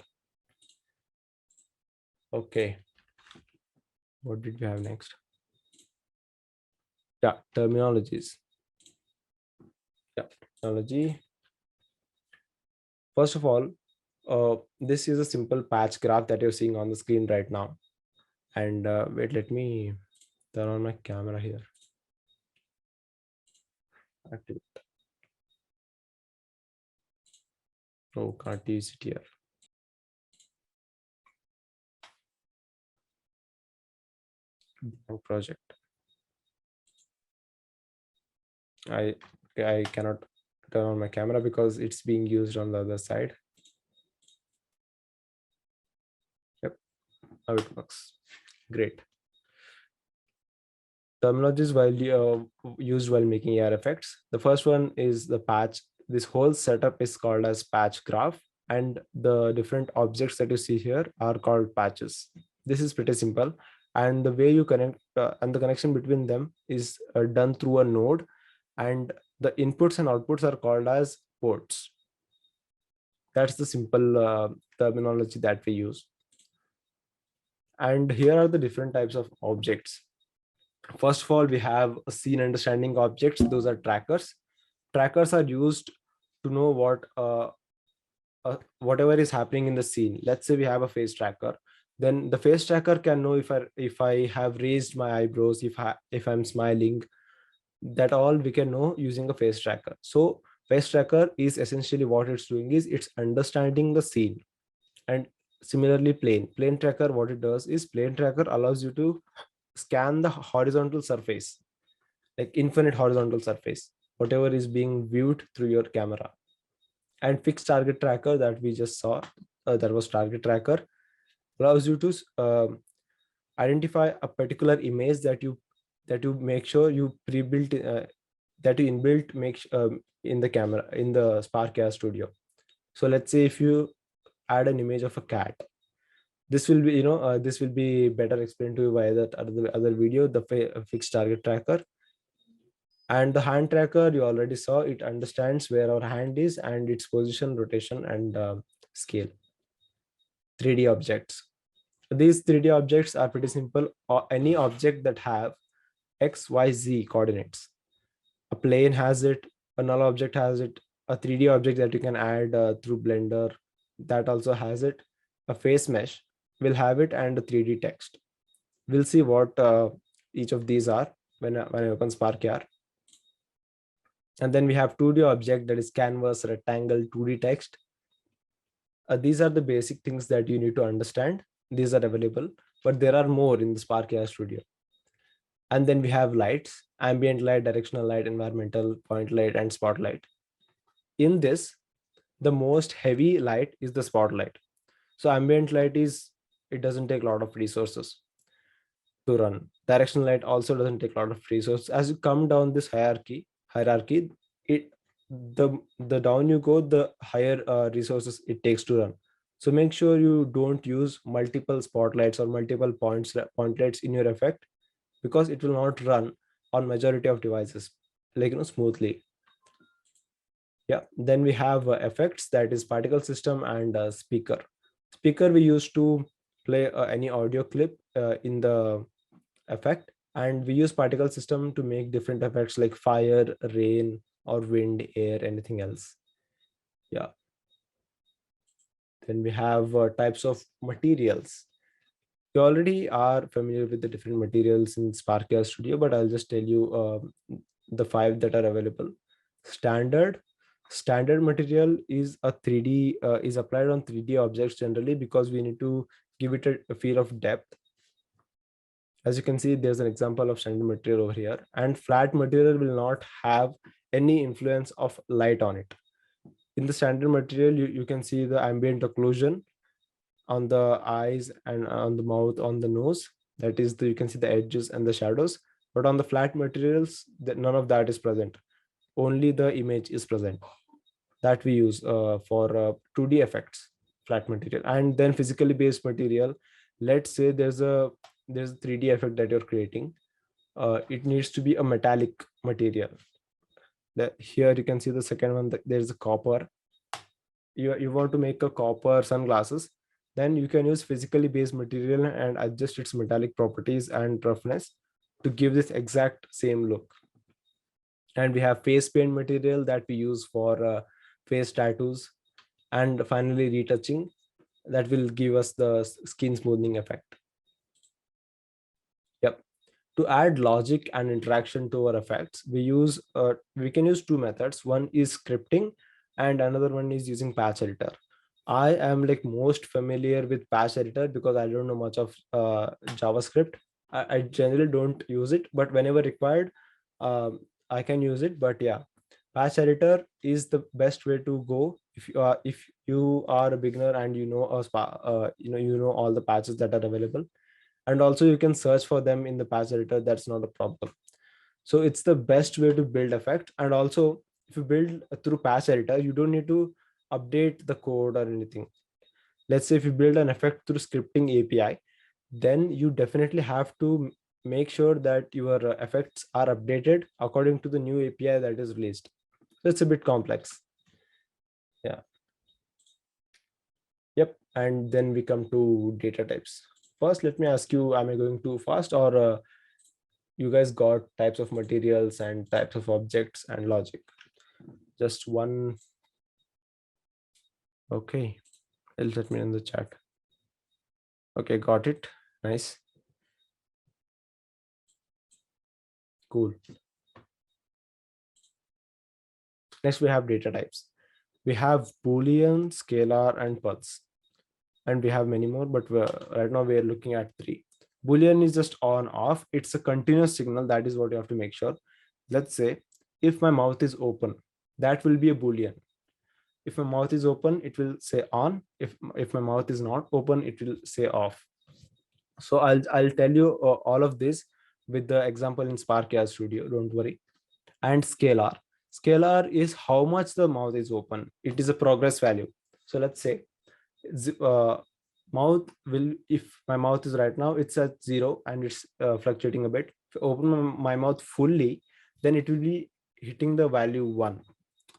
Okay. What did we have next? Yeah, terminologies. Yeah, terminology. First of all, this is a simple patch graph that you're seeing on the screen right now. And wait, let me turn on my camera here. Activate. Oh, can't use it here. Project. I cannot turn on my camera because it's being used on the other side. Yep, how it works. Great. Terminologies used while making AR effects. The first one is the patch. This whole setup is called as patch graph, and the different objects that you see here are called patches. This is pretty simple, and the way you connect and the connection between them is done through a node, and the inputs and outputs are called as ports. That's the simple terminology that we use. And here are the different types of objects. First of all, we have scene understanding objects. Those are trackers. Trackers are used to know whatever is happening in the scene. Let's say we have a face tracker. Then the face tracker can know if I have raised my eyebrows, if I'm smiling. That all we can know using a face tracker. So face tracker is essentially what it's doing is it's understanding the scene. And similarly, plane tracker, what it does is plane tracker allows you to scan the horizontal surface, like infinite horizontal surface, whatever is being viewed through your camera. And fixed target tracker that we just saw, that was target tracker, allows you to identify a particular image that you make sure you pre-built that you inbuilt in the camera in the Spark AR Studio. So let's say if you add an image of a cat, this will be this will be better explained to you by that other video, the fixed target tracker. And the hand tracker, you already saw, it understands where our hand is and its position, rotation, and scale. 3D objects. These 3D objects are pretty simple. Any object that have X, Y, Z coordinates. A plane has it, a null object has it, a 3D object that you can add through Blender, that also has it. A face mesh will have it, and a 3D text. We'll see what each of these are when I open Spark AR. And then we have 2D object, that is canvas, rectangle, 2D text. These are the basic things that you need to understand. These are available, but there are more in the Spark AR Studio. And then we have lights: ambient light, directional light, environmental, point light, and spotlight. In this, the most heavy light is the spotlight. So ambient light it doesn't take a lot of resources to run. Directional light also doesn't take a lot of resources. As you come down this hierarchy, it the down you go, the higher resources it takes to run. So make sure you don't use multiple spotlights or multiple point lights in your effect, because it will not run on majority of devices smoothly. Yeah, then we have effects, that is particle system and speaker. Speaker we use to play any audio clip in the effect, and we use particle system to make different effects like fire, rain, or wind, air, anything else. Yeah. Then we have types of materials. You already are familiar with the different materials in Spark AR Studio, but I'll just tell you the 5 that are available. Standard material is a 3D is applied on 3D objects generally, because we need to give it a feel of depth. As you can see, there's an example of standard material over here. And flat material will not have any influence of light on it. In the standard material, you can see the ambient occlusion on the eyes and on the mouth, on the nose. That is, you can see the edges and the shadows. But on the flat materials, none of that is present. Only the image is present. That we use for 2D effects, flat material. And then physically based material. Let's say there's a 3D effect that you're creating. It needs to be a metallic material. Here you can see the second one, there's a copper. You want to make a copper sunglasses, then you can use physically based material and adjust its metallic properties and roughness to give this exact same look. And we have face paint material that we use for face tattoos. And finally retouching, that will give us the skin smoothing effect. Yep. To add logic and interaction to our effects, we can use 2 methods. One is scripting and another one is using patch editor. I am most familiar with patch editor because I don't know much of JavaScript. I generally don't use it, but whenever required, I can use it. But yeah, patch editor is the best way to go if you are a beginner and you know all the patches that are available. And also you can search for them in the patch editor. That's not a problem. So it's the best way to build effect. And also if you build through patch editor, you don't need to update the code or anything. Let's say if you build an effect through scripting API, then you definitely have to make sure that your effects are updated according to the new API that is released. So it's a bit complex. Yeah. Yep. And then we come to data types. First, let me ask you, am I going too fast, or you guys got types of materials and types of objects and logic? Just one. Okay, let me in the chat. Okay, got it. Nice. Cool. Next, we have data types. We have Boolean, scalar, and pulse. And we have many more, but right now we are looking at 3. Boolean is just on off. It's a continuous signal. That is what you have to make sure. Let's say if my mouth is open, that will be a Boolean. If my mouth is open, it will say on. If my mouth is not open, it will say off. So I'll tell you all of this with the example in Spark AR Studio. Don't worry. And scalar. Scalar is how much the mouth is open. It is a progress value. So let's say mouth will, if my mouth is right now, it's at 0 and it's fluctuating a bit. If I open my mouth fully, then it will be hitting the value 1.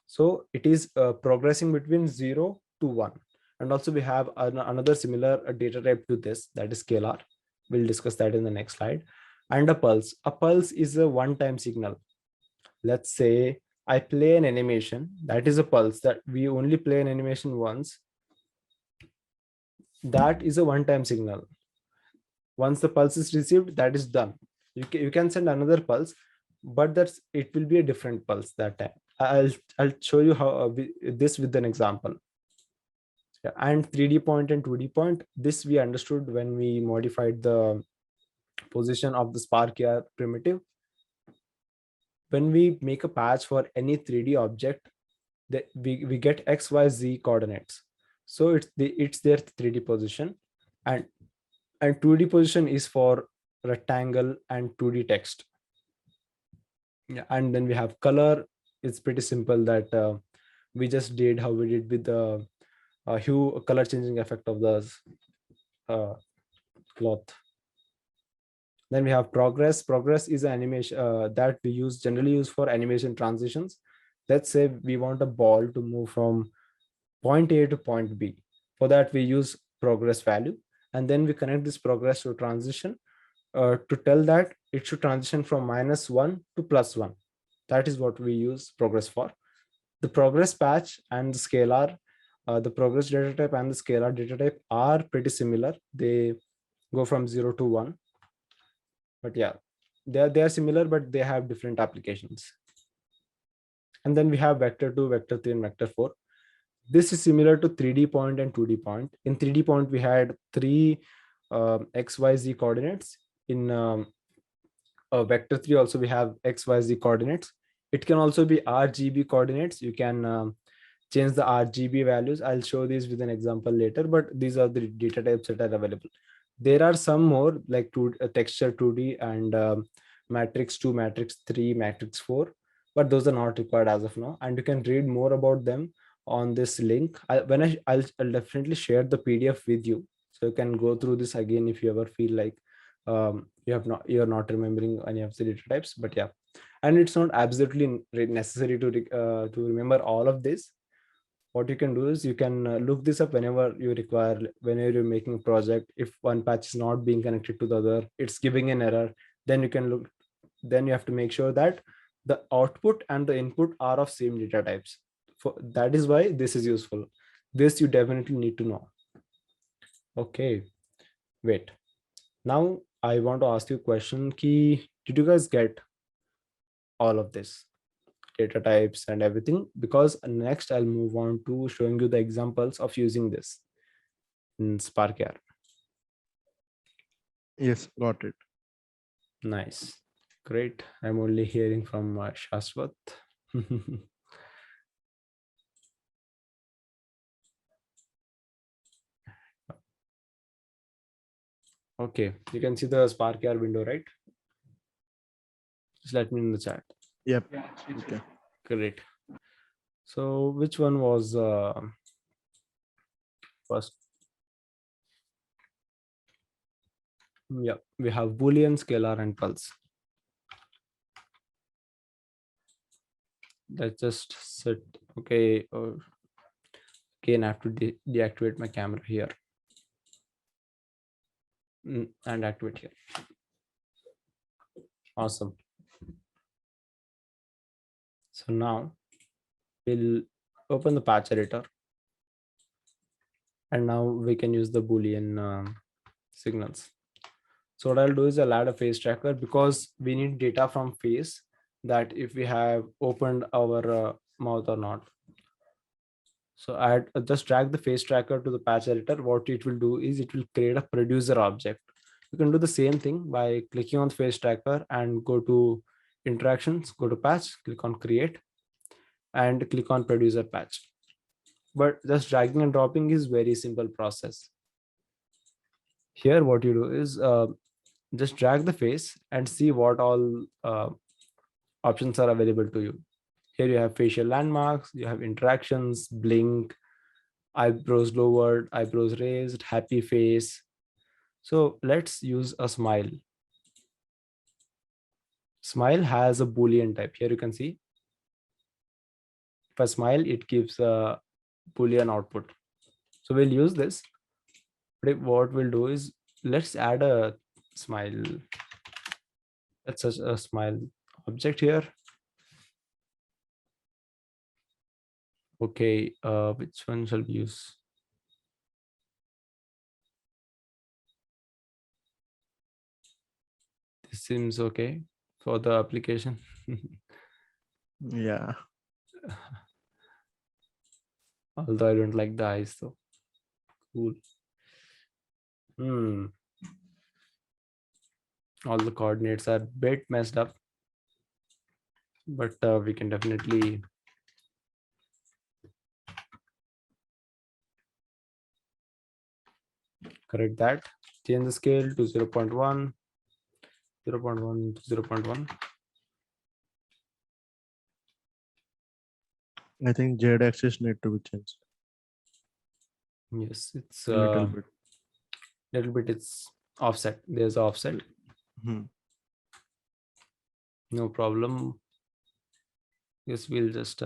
So it is progressing between 0 to 1. And also we have another similar data type to this, that is scalar. We'll discuss that in the next slide. and a pulse. A pulse is a one-time signal. Let's say I play an animation, that is a pulse, that we only play an animation once. That is a one-time signal. Once the pulse is received, that is done. You can send another pulse, but that's it will be a different pulse that time. I'll show you how this with an example. Yeah, and 3D point and 2D point, this we understood when we modified the position of the SparkAR primitive. When we make a patch for any 3D object, that we get X, Y, Z coordinates. So it's their 3D position, and 2D position is for rectangle and 2D text. Yeah, and then we have color. It's pretty simple that we just did how we did with the hue color changing effect of the cloth. Then we have progress. Progress is an animation that we generally use for animation transitions. Let's say we want a ball to move from point A to point B. For that, we use progress value, and then we connect this progress to transition to tell that it should transition from -1 to +1. That is what we use progress for. The progress patch and the scalar, the progress data type and the scalar data type are pretty similar. They go from 0 to 1. But yeah, they are similar, but they have different applications. And then we have vector 2, vector 3, and vector 4. This is similar to 3D point and 2D point. In 3D point, we had three X, Y, Z coordinates. In vector 3 also we have X, Y, Z coordinates. It can also be RGB coordinates. You can change the RGB values. I'll show these with an example later, but these are the data types that are available. There are some more like texture 2D and matrix 2, matrix 3, matrix 4, but those are not required as of now. And you can read more about them on this link. I'll definitely share the PDF with you, so you can go through this again if you ever feel like you're not remembering any of the data types. But yeah, and it's not absolutely necessary to remember all of this. What you can do is you can look this up whenever you require, whenever you're making a project. If one patch is not being connected to the other, it's giving an error, then you can look, then you have to make sure that the output and the input are of same data types. That is why this is useful. This you definitely need to know. Okay, wait. Now I want to ask you a question. Did you guys get all of this? Data types and everything, because next I'll move on to showing you the examples of using this in SparkAR. Yes, got it. Nice, great. I'm only hearing from Shashwat. Okay, you can see the SparkAR window, right? Just let me know in the chat. Yep. Yeah, Okay. Great. So which one was first? Yeah, we have Boolean, scalar, and pulse. Let's just set. Okay. Again, I have to deactivate my camera here and activate here. Awesome. So now we'll open the patch editor, and now we can use the Boolean signals. So what I'll do is I'll add a face tracker, because we need data from face, that if we have opened our mouth or not. So I just drag the face tracker to the patch editor. What it will do is it will create a producer object. You can do the same thing by clicking on the face tracker and go to interactions, go to patch, click on create, and click on producer patch. But just dragging and dropping is very simple process. Here what you do is just drag the face and see what all options are available to you. Here you have facial landmarks, you have interactions, blink, eyebrows lowered, eyebrows raised, happy face. So let's use a smile. Smile has a Boolean type. Here you can see. If I smile, it gives a Boolean output. So we'll use this. But what we'll do is let's add a smile. That's such a smile object here. Okay, which one shall we use? This seems okay for the application. Yeah. Although I don't like the eyes though. Cool. All the coordinates are a bit messed up, but we can definitely correct that. Change the scale to 0.1, 0.1 to 0.1. I think Z axis need to be changed Yes, it's a little bit. little bit. It's offset. There's offset. Hmm. No problem. Yes, we'll just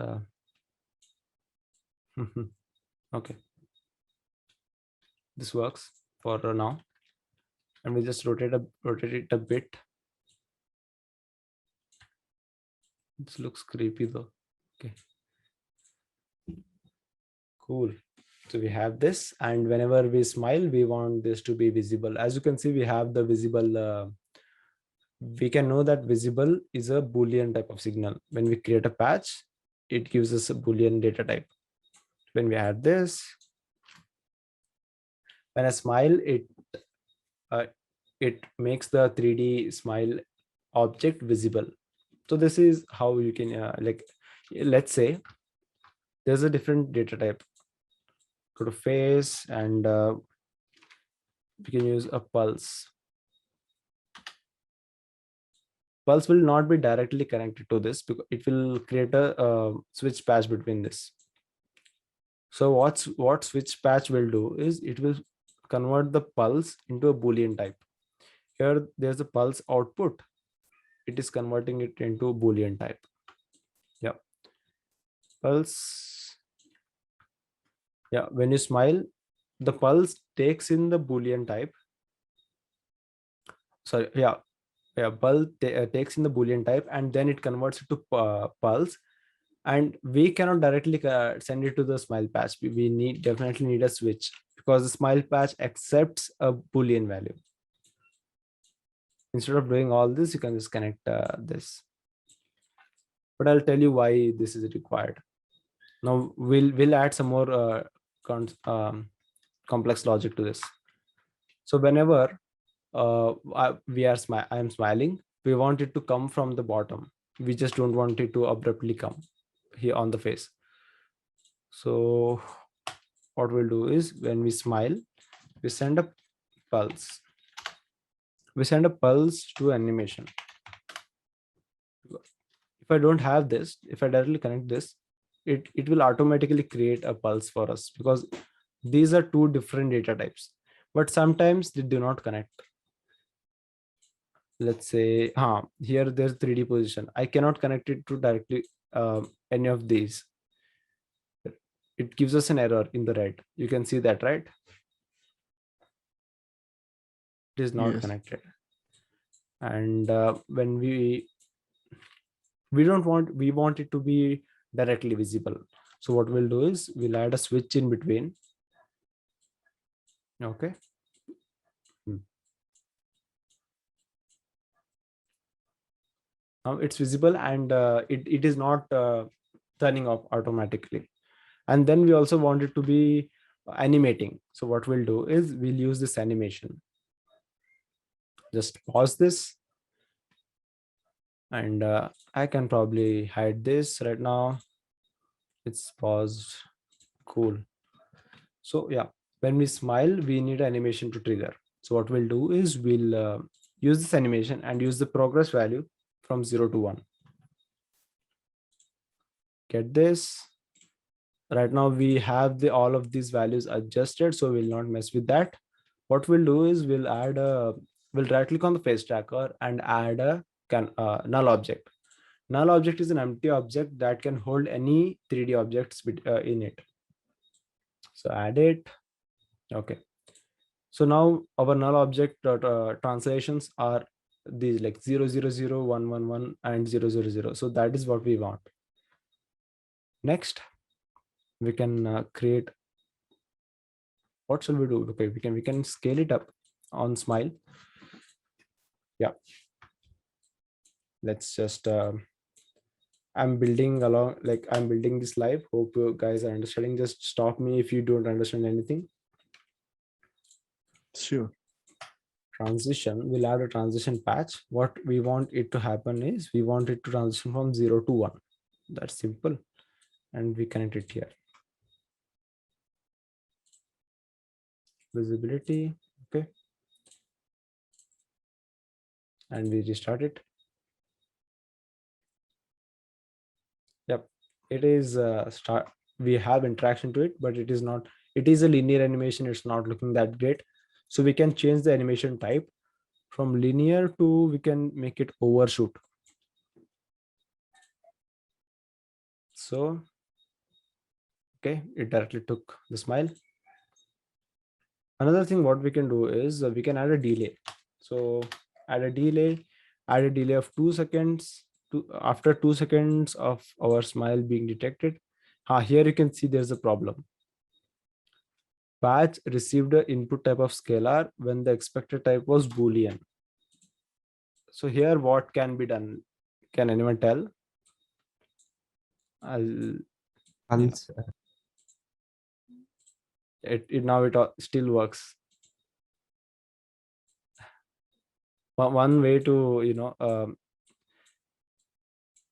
okay. This works for now, and we just rotate it a bit. This looks creepy though. Okay, cool. So we have this, and whenever we smile, we want this to be visible. As you can see, we have the visible. We can know that visible is a Boolean type of signal. When we create a patch, it gives us a Boolean data type. When we add this, when I smile, it makes the 3D smile object visible. So this is how you can like, let's say there's a different data type. Go to face, and we can use a pulse. Pulse will not be directly connected to this because it will create a switch patch between this. So what switch patch will do is it will convert the pulse into a Boolean type. Here there's a pulse output. It is converting it into a Boolean type. Yeah. Pulse. Yeah. When you smile, the pulse takes in the Boolean type. Sorry. Yeah. Yeah. Pulse takes in the Boolean type, and then it converts it to pulse. And we cannot directly send it to the smile patch. We definitely need a switch because the smile patch accepts a Boolean value. Instead of doing all this, you can just connect this. But I'll tell you why this is required. Now we'll add some more complex logic to this. So whenever I am smiling, we want it to come from the bottom. We just don't want it to abruptly come here on the face. So what we'll do is when we smile, we send a pulse. We send a pulse to animation. If I don't have this, if I directly connect this, it will automatically create a pulse for us because these are two different data types, but sometimes they do not connect. Let's say here there's 3D position. I cannot connect it to directly any of these. It gives us an error in the red. You can see that, right? It is not Yes. connected. And when we want it to be directly visible. So what we'll do is we'll add a switch in between. Okay. Now it's visible, and it is not turning off automatically. And then we also want it to be animating. So what we'll do is we'll use this animation. Just pause this, and I can probably hide this right now. It's paused. Cool. So yeah, when we smile, we need animation to trigger. So what we'll do is we'll use this animation and use the progress value from 0 to 1. Get this. Right now we have all of these values adjusted, so we'll not mess with that. What we'll do is we'll right click on the face tracker and add a null object. Null object is an empty object that can hold any 3D objects in it. So add it. Okay. So now our null object translations are these like 000 111 and 000. So that is what we want. Next we can create, what shall we do? Okay, we can scale it up on Smile. Yeah, let's just I'm building along, like I'm building this live. Hope you guys are understanding. Just stop me if you don't understand anything. Sure. Transition, we'll add a transition patch. What we want it to happen is we want it to transition from 0 to 1. That's simple. And we connect it here. Visibility, okay. And we restart it. Yep, it is start. We have interaction to it, but it is not. It is a linear animation. It's not looking that great. So we can change the animation type from linear to, we can make it overshoot. So, okay, it directly took the Smile. Another thing what we can do is we can add a delay. So add a delay of 2 seconds to after 2 seconds of our Smile being detected. Here you can see there's a problem. Patch received an input type of scalar when the expected type was Boolean. So here what can be done? Can anyone tell? Answer. It now it still works. One way to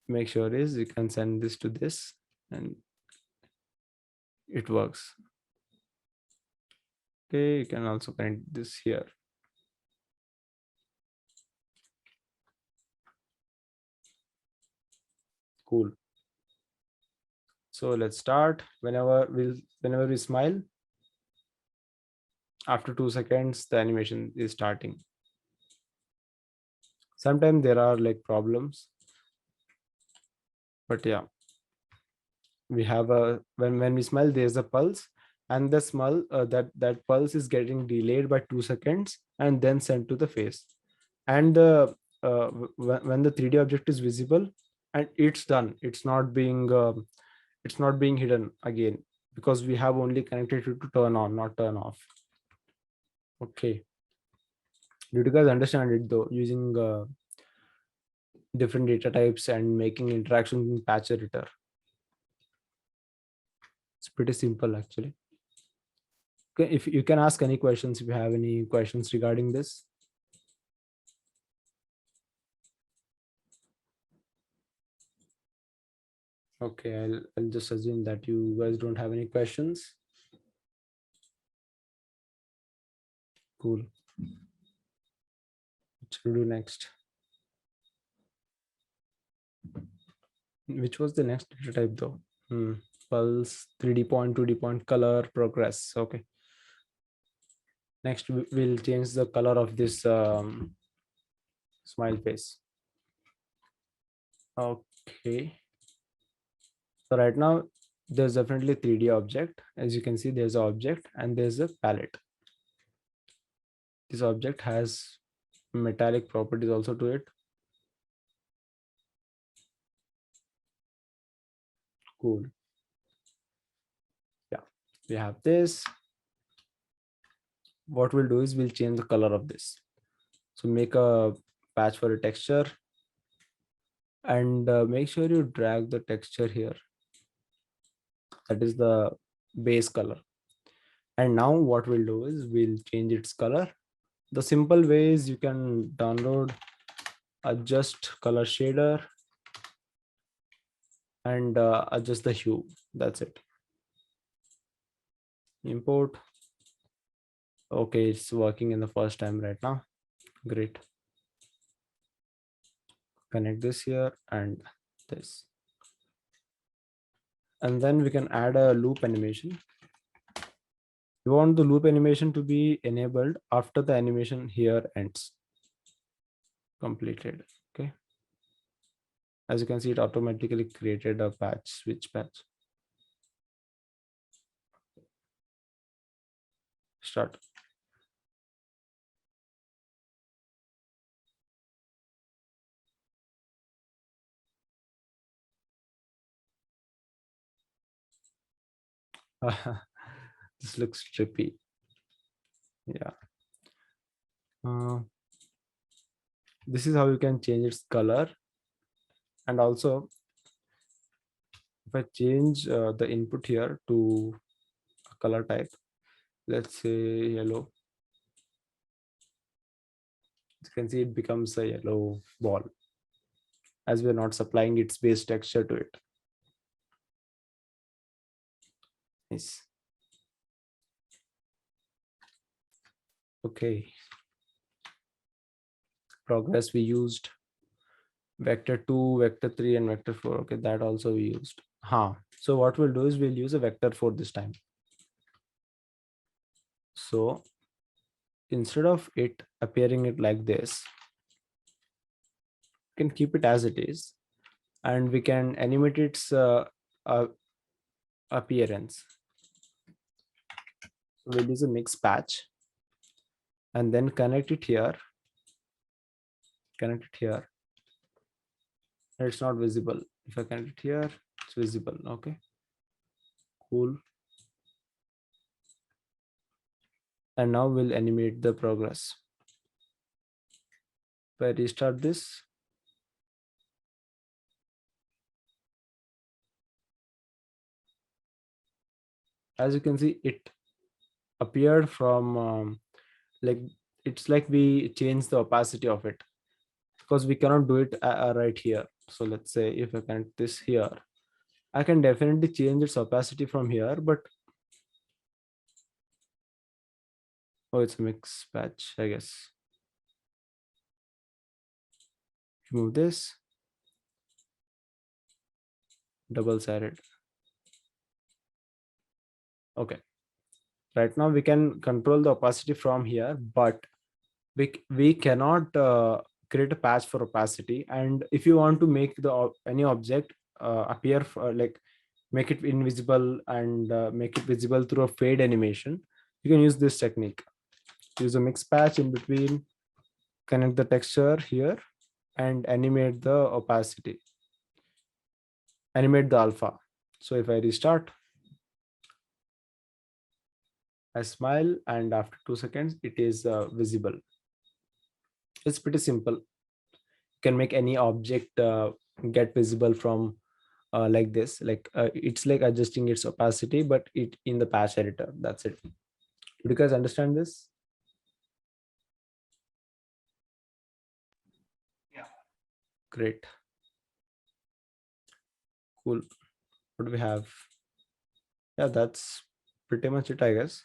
make sure is you can send this to this and it works. Okay, you can also connect this here. Cool. So let's start. Whenever we Smile, after 2 seconds the animation is starting. Sometimes there are like problems, but yeah, we have a when we Smile, there's a pulse, and the smile that pulse is getting delayed by 2 seconds and then sent to the face. And when the 3D object is visible and it's done, it's not being hidden again, because we have only connected it to turn on, not turn off. Okay, did you guys understand it though, using different data types and making interactions in patch editor? It's pretty simple actually. Okay, if you can ask any questions, if you have any questions regarding this. Okay, I'll just assume that you guys don't have any questions. Cool. What should we do next? Which was the next data type though? Pulse, 3D point, 2D point, color, progress. Okay. Next, we'll change the color of this Smile face. Okay. So right now, there's definitely 3D object. As you can see, there's an object and there's a palette. This object has metallic properties also to it. Cool. Yeah, we have this. What we'll do is we'll change the color of this. So make a patch for a texture and make sure you drag the texture here. That is the base color. And now what we'll do is we'll change its color. The simple way is you can download, adjust color shader, and adjust the hue. That's it. Import. Okay, it's working in the first time right now. Great. Connect this here and this. And then we can add a loop animation. We want the loop animation to be enabled after the animation here ends. Completed. Okay. As you can see, it automatically created a patch, switch patch. Start. This looks trippy. Yeah. This is how you can change its color. And also, if I change the input here to a color type, let's say yellow, you can see it becomes a yellow ball, as we're not supplying its base texture to it. Nice. Okay. Progress we used. Vector 2, vector 3, and vector 4. Okay, that also we used. So what we'll do is we'll use a vector 4 this time. So instead of it appearing it like this, we can keep it as it is, and we can animate its appearance. We'll use a mix patch and then connect it here. Connect it here. It's not visible. If I connect it here, it's visible. Okay, cool. And now we'll animate the progress. If I restart this, as you can see, it appeared from like, it's like we changed the opacity of it, because we cannot do it right here. So let's say if I connect this here, I can definitely change its opacity from here, but oh, it's a mix patch, I guess. Move this, double-sided. Okay, right now we can control the opacity from here, but we cannot create a patch for opacity. And if you want to make the any object appear like make it invisible and make it visible through a fade animation, you can use this technique. Use a mix patch in between, connect the texture here, and animate the opacity, animate the alpha. So if I restart, I smile, and after 2 seconds it is visible. It's pretty simple. You can make any object get visible from like this, like it's like adjusting its opacity, but it in the patch editor. That's it. Do you guys understand this? Yeah. Great. Cool. What do we have? Yeah, that's pretty much it, I guess.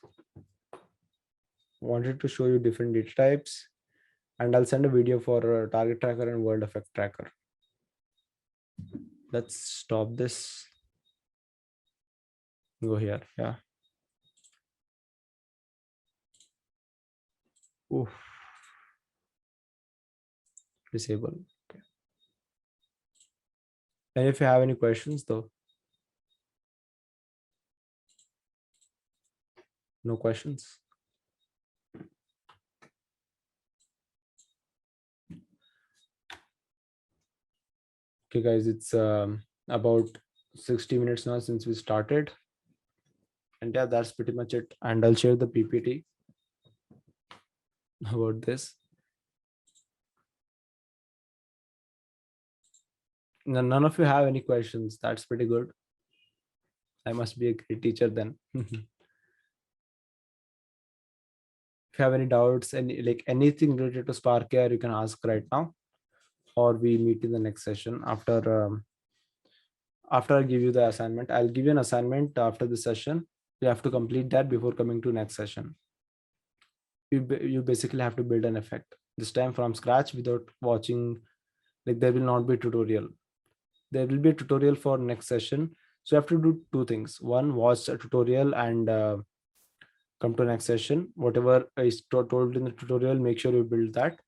Wanted to show you different data types, and I'll send a video for target tracker and world effect tracker. Let's stop this. Go here. Yeah. Oof. Disable. Okay. And if you have any questions though. No questions. Okay, guys, it's about 60 minutes now since we started. And yeah, that's pretty much it. And I'll share the PPT about this. None of you have any questions. That's pretty good. I must be a great teacher then. If you have any doubts, any like anything related to Spark AR, you can ask right now, or we meet in the next session after after I give you the assignment. I'll give you an assignment after the session. You have to complete that before coming to next session. You basically have to build an effect, this time from scratch without watching. Like, there will not be tutorial. There will be a tutorial for next session. So you have to do two things. One, watch a tutorial and come to next session. Whatever is told in the tutorial, make sure you build that.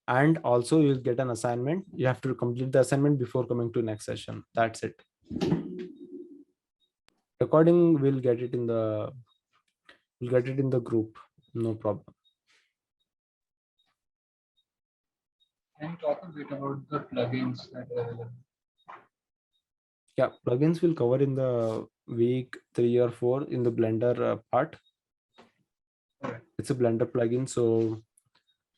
And also you'll get an assignment. You have to complete the assignment before coming to next session. That's it. Recording, we'll get it in the group. No problem. Can you talk a bit about the plugins that are available? Yeah, plugins will cover in the week 3 or 4 in the Blender part. Alright. It's a Blender plugin, so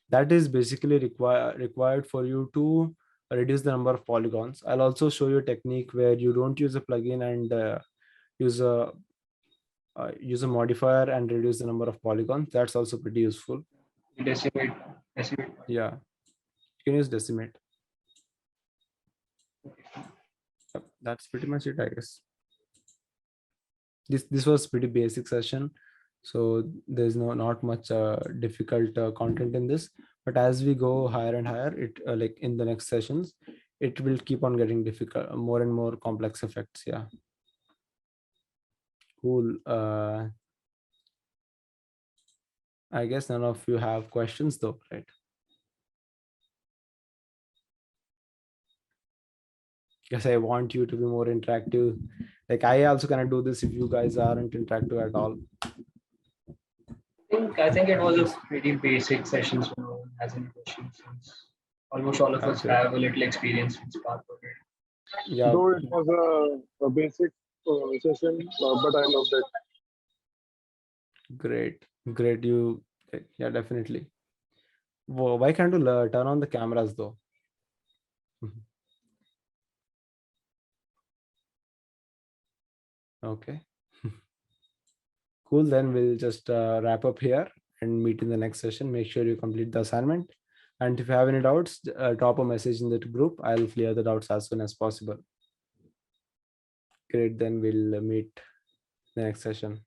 that is basically required for you to reduce the number of polygons. I'll also show you a technique where you don't use a plugin and use a modifier and reduce the number of polygons. That's also pretty useful. Decimate. Yeah, you can use decimate. Yep, that's pretty much it, I guess. This was pretty basic session, so there's not much difficult content in this. But as we go higher and higher, it like in the next sessions, it will keep on getting difficult, more and more complex effects. Yeah. Cool. I guess none of you have questions though, right? Because I want you to be more interactive. Like I also cannot do this if you guys aren't interactive at all. I think it was a pretty basic session, so no one has any questions since almost all of us Okay. have a little experience with Spark already. Yeah, Though it was a basic session, but I loved it. great. You, yeah, definitely. Why can't you turn on the cameras though? Okay. Cool. Then we'll just wrap up here and meet in the next session. Make sure you complete the assignment. And if you have any doubts, drop a message in the group. I'll clear the doubts as soon as possible. Great. Then we'll meet the next session.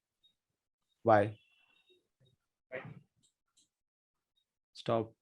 Bye. Stop.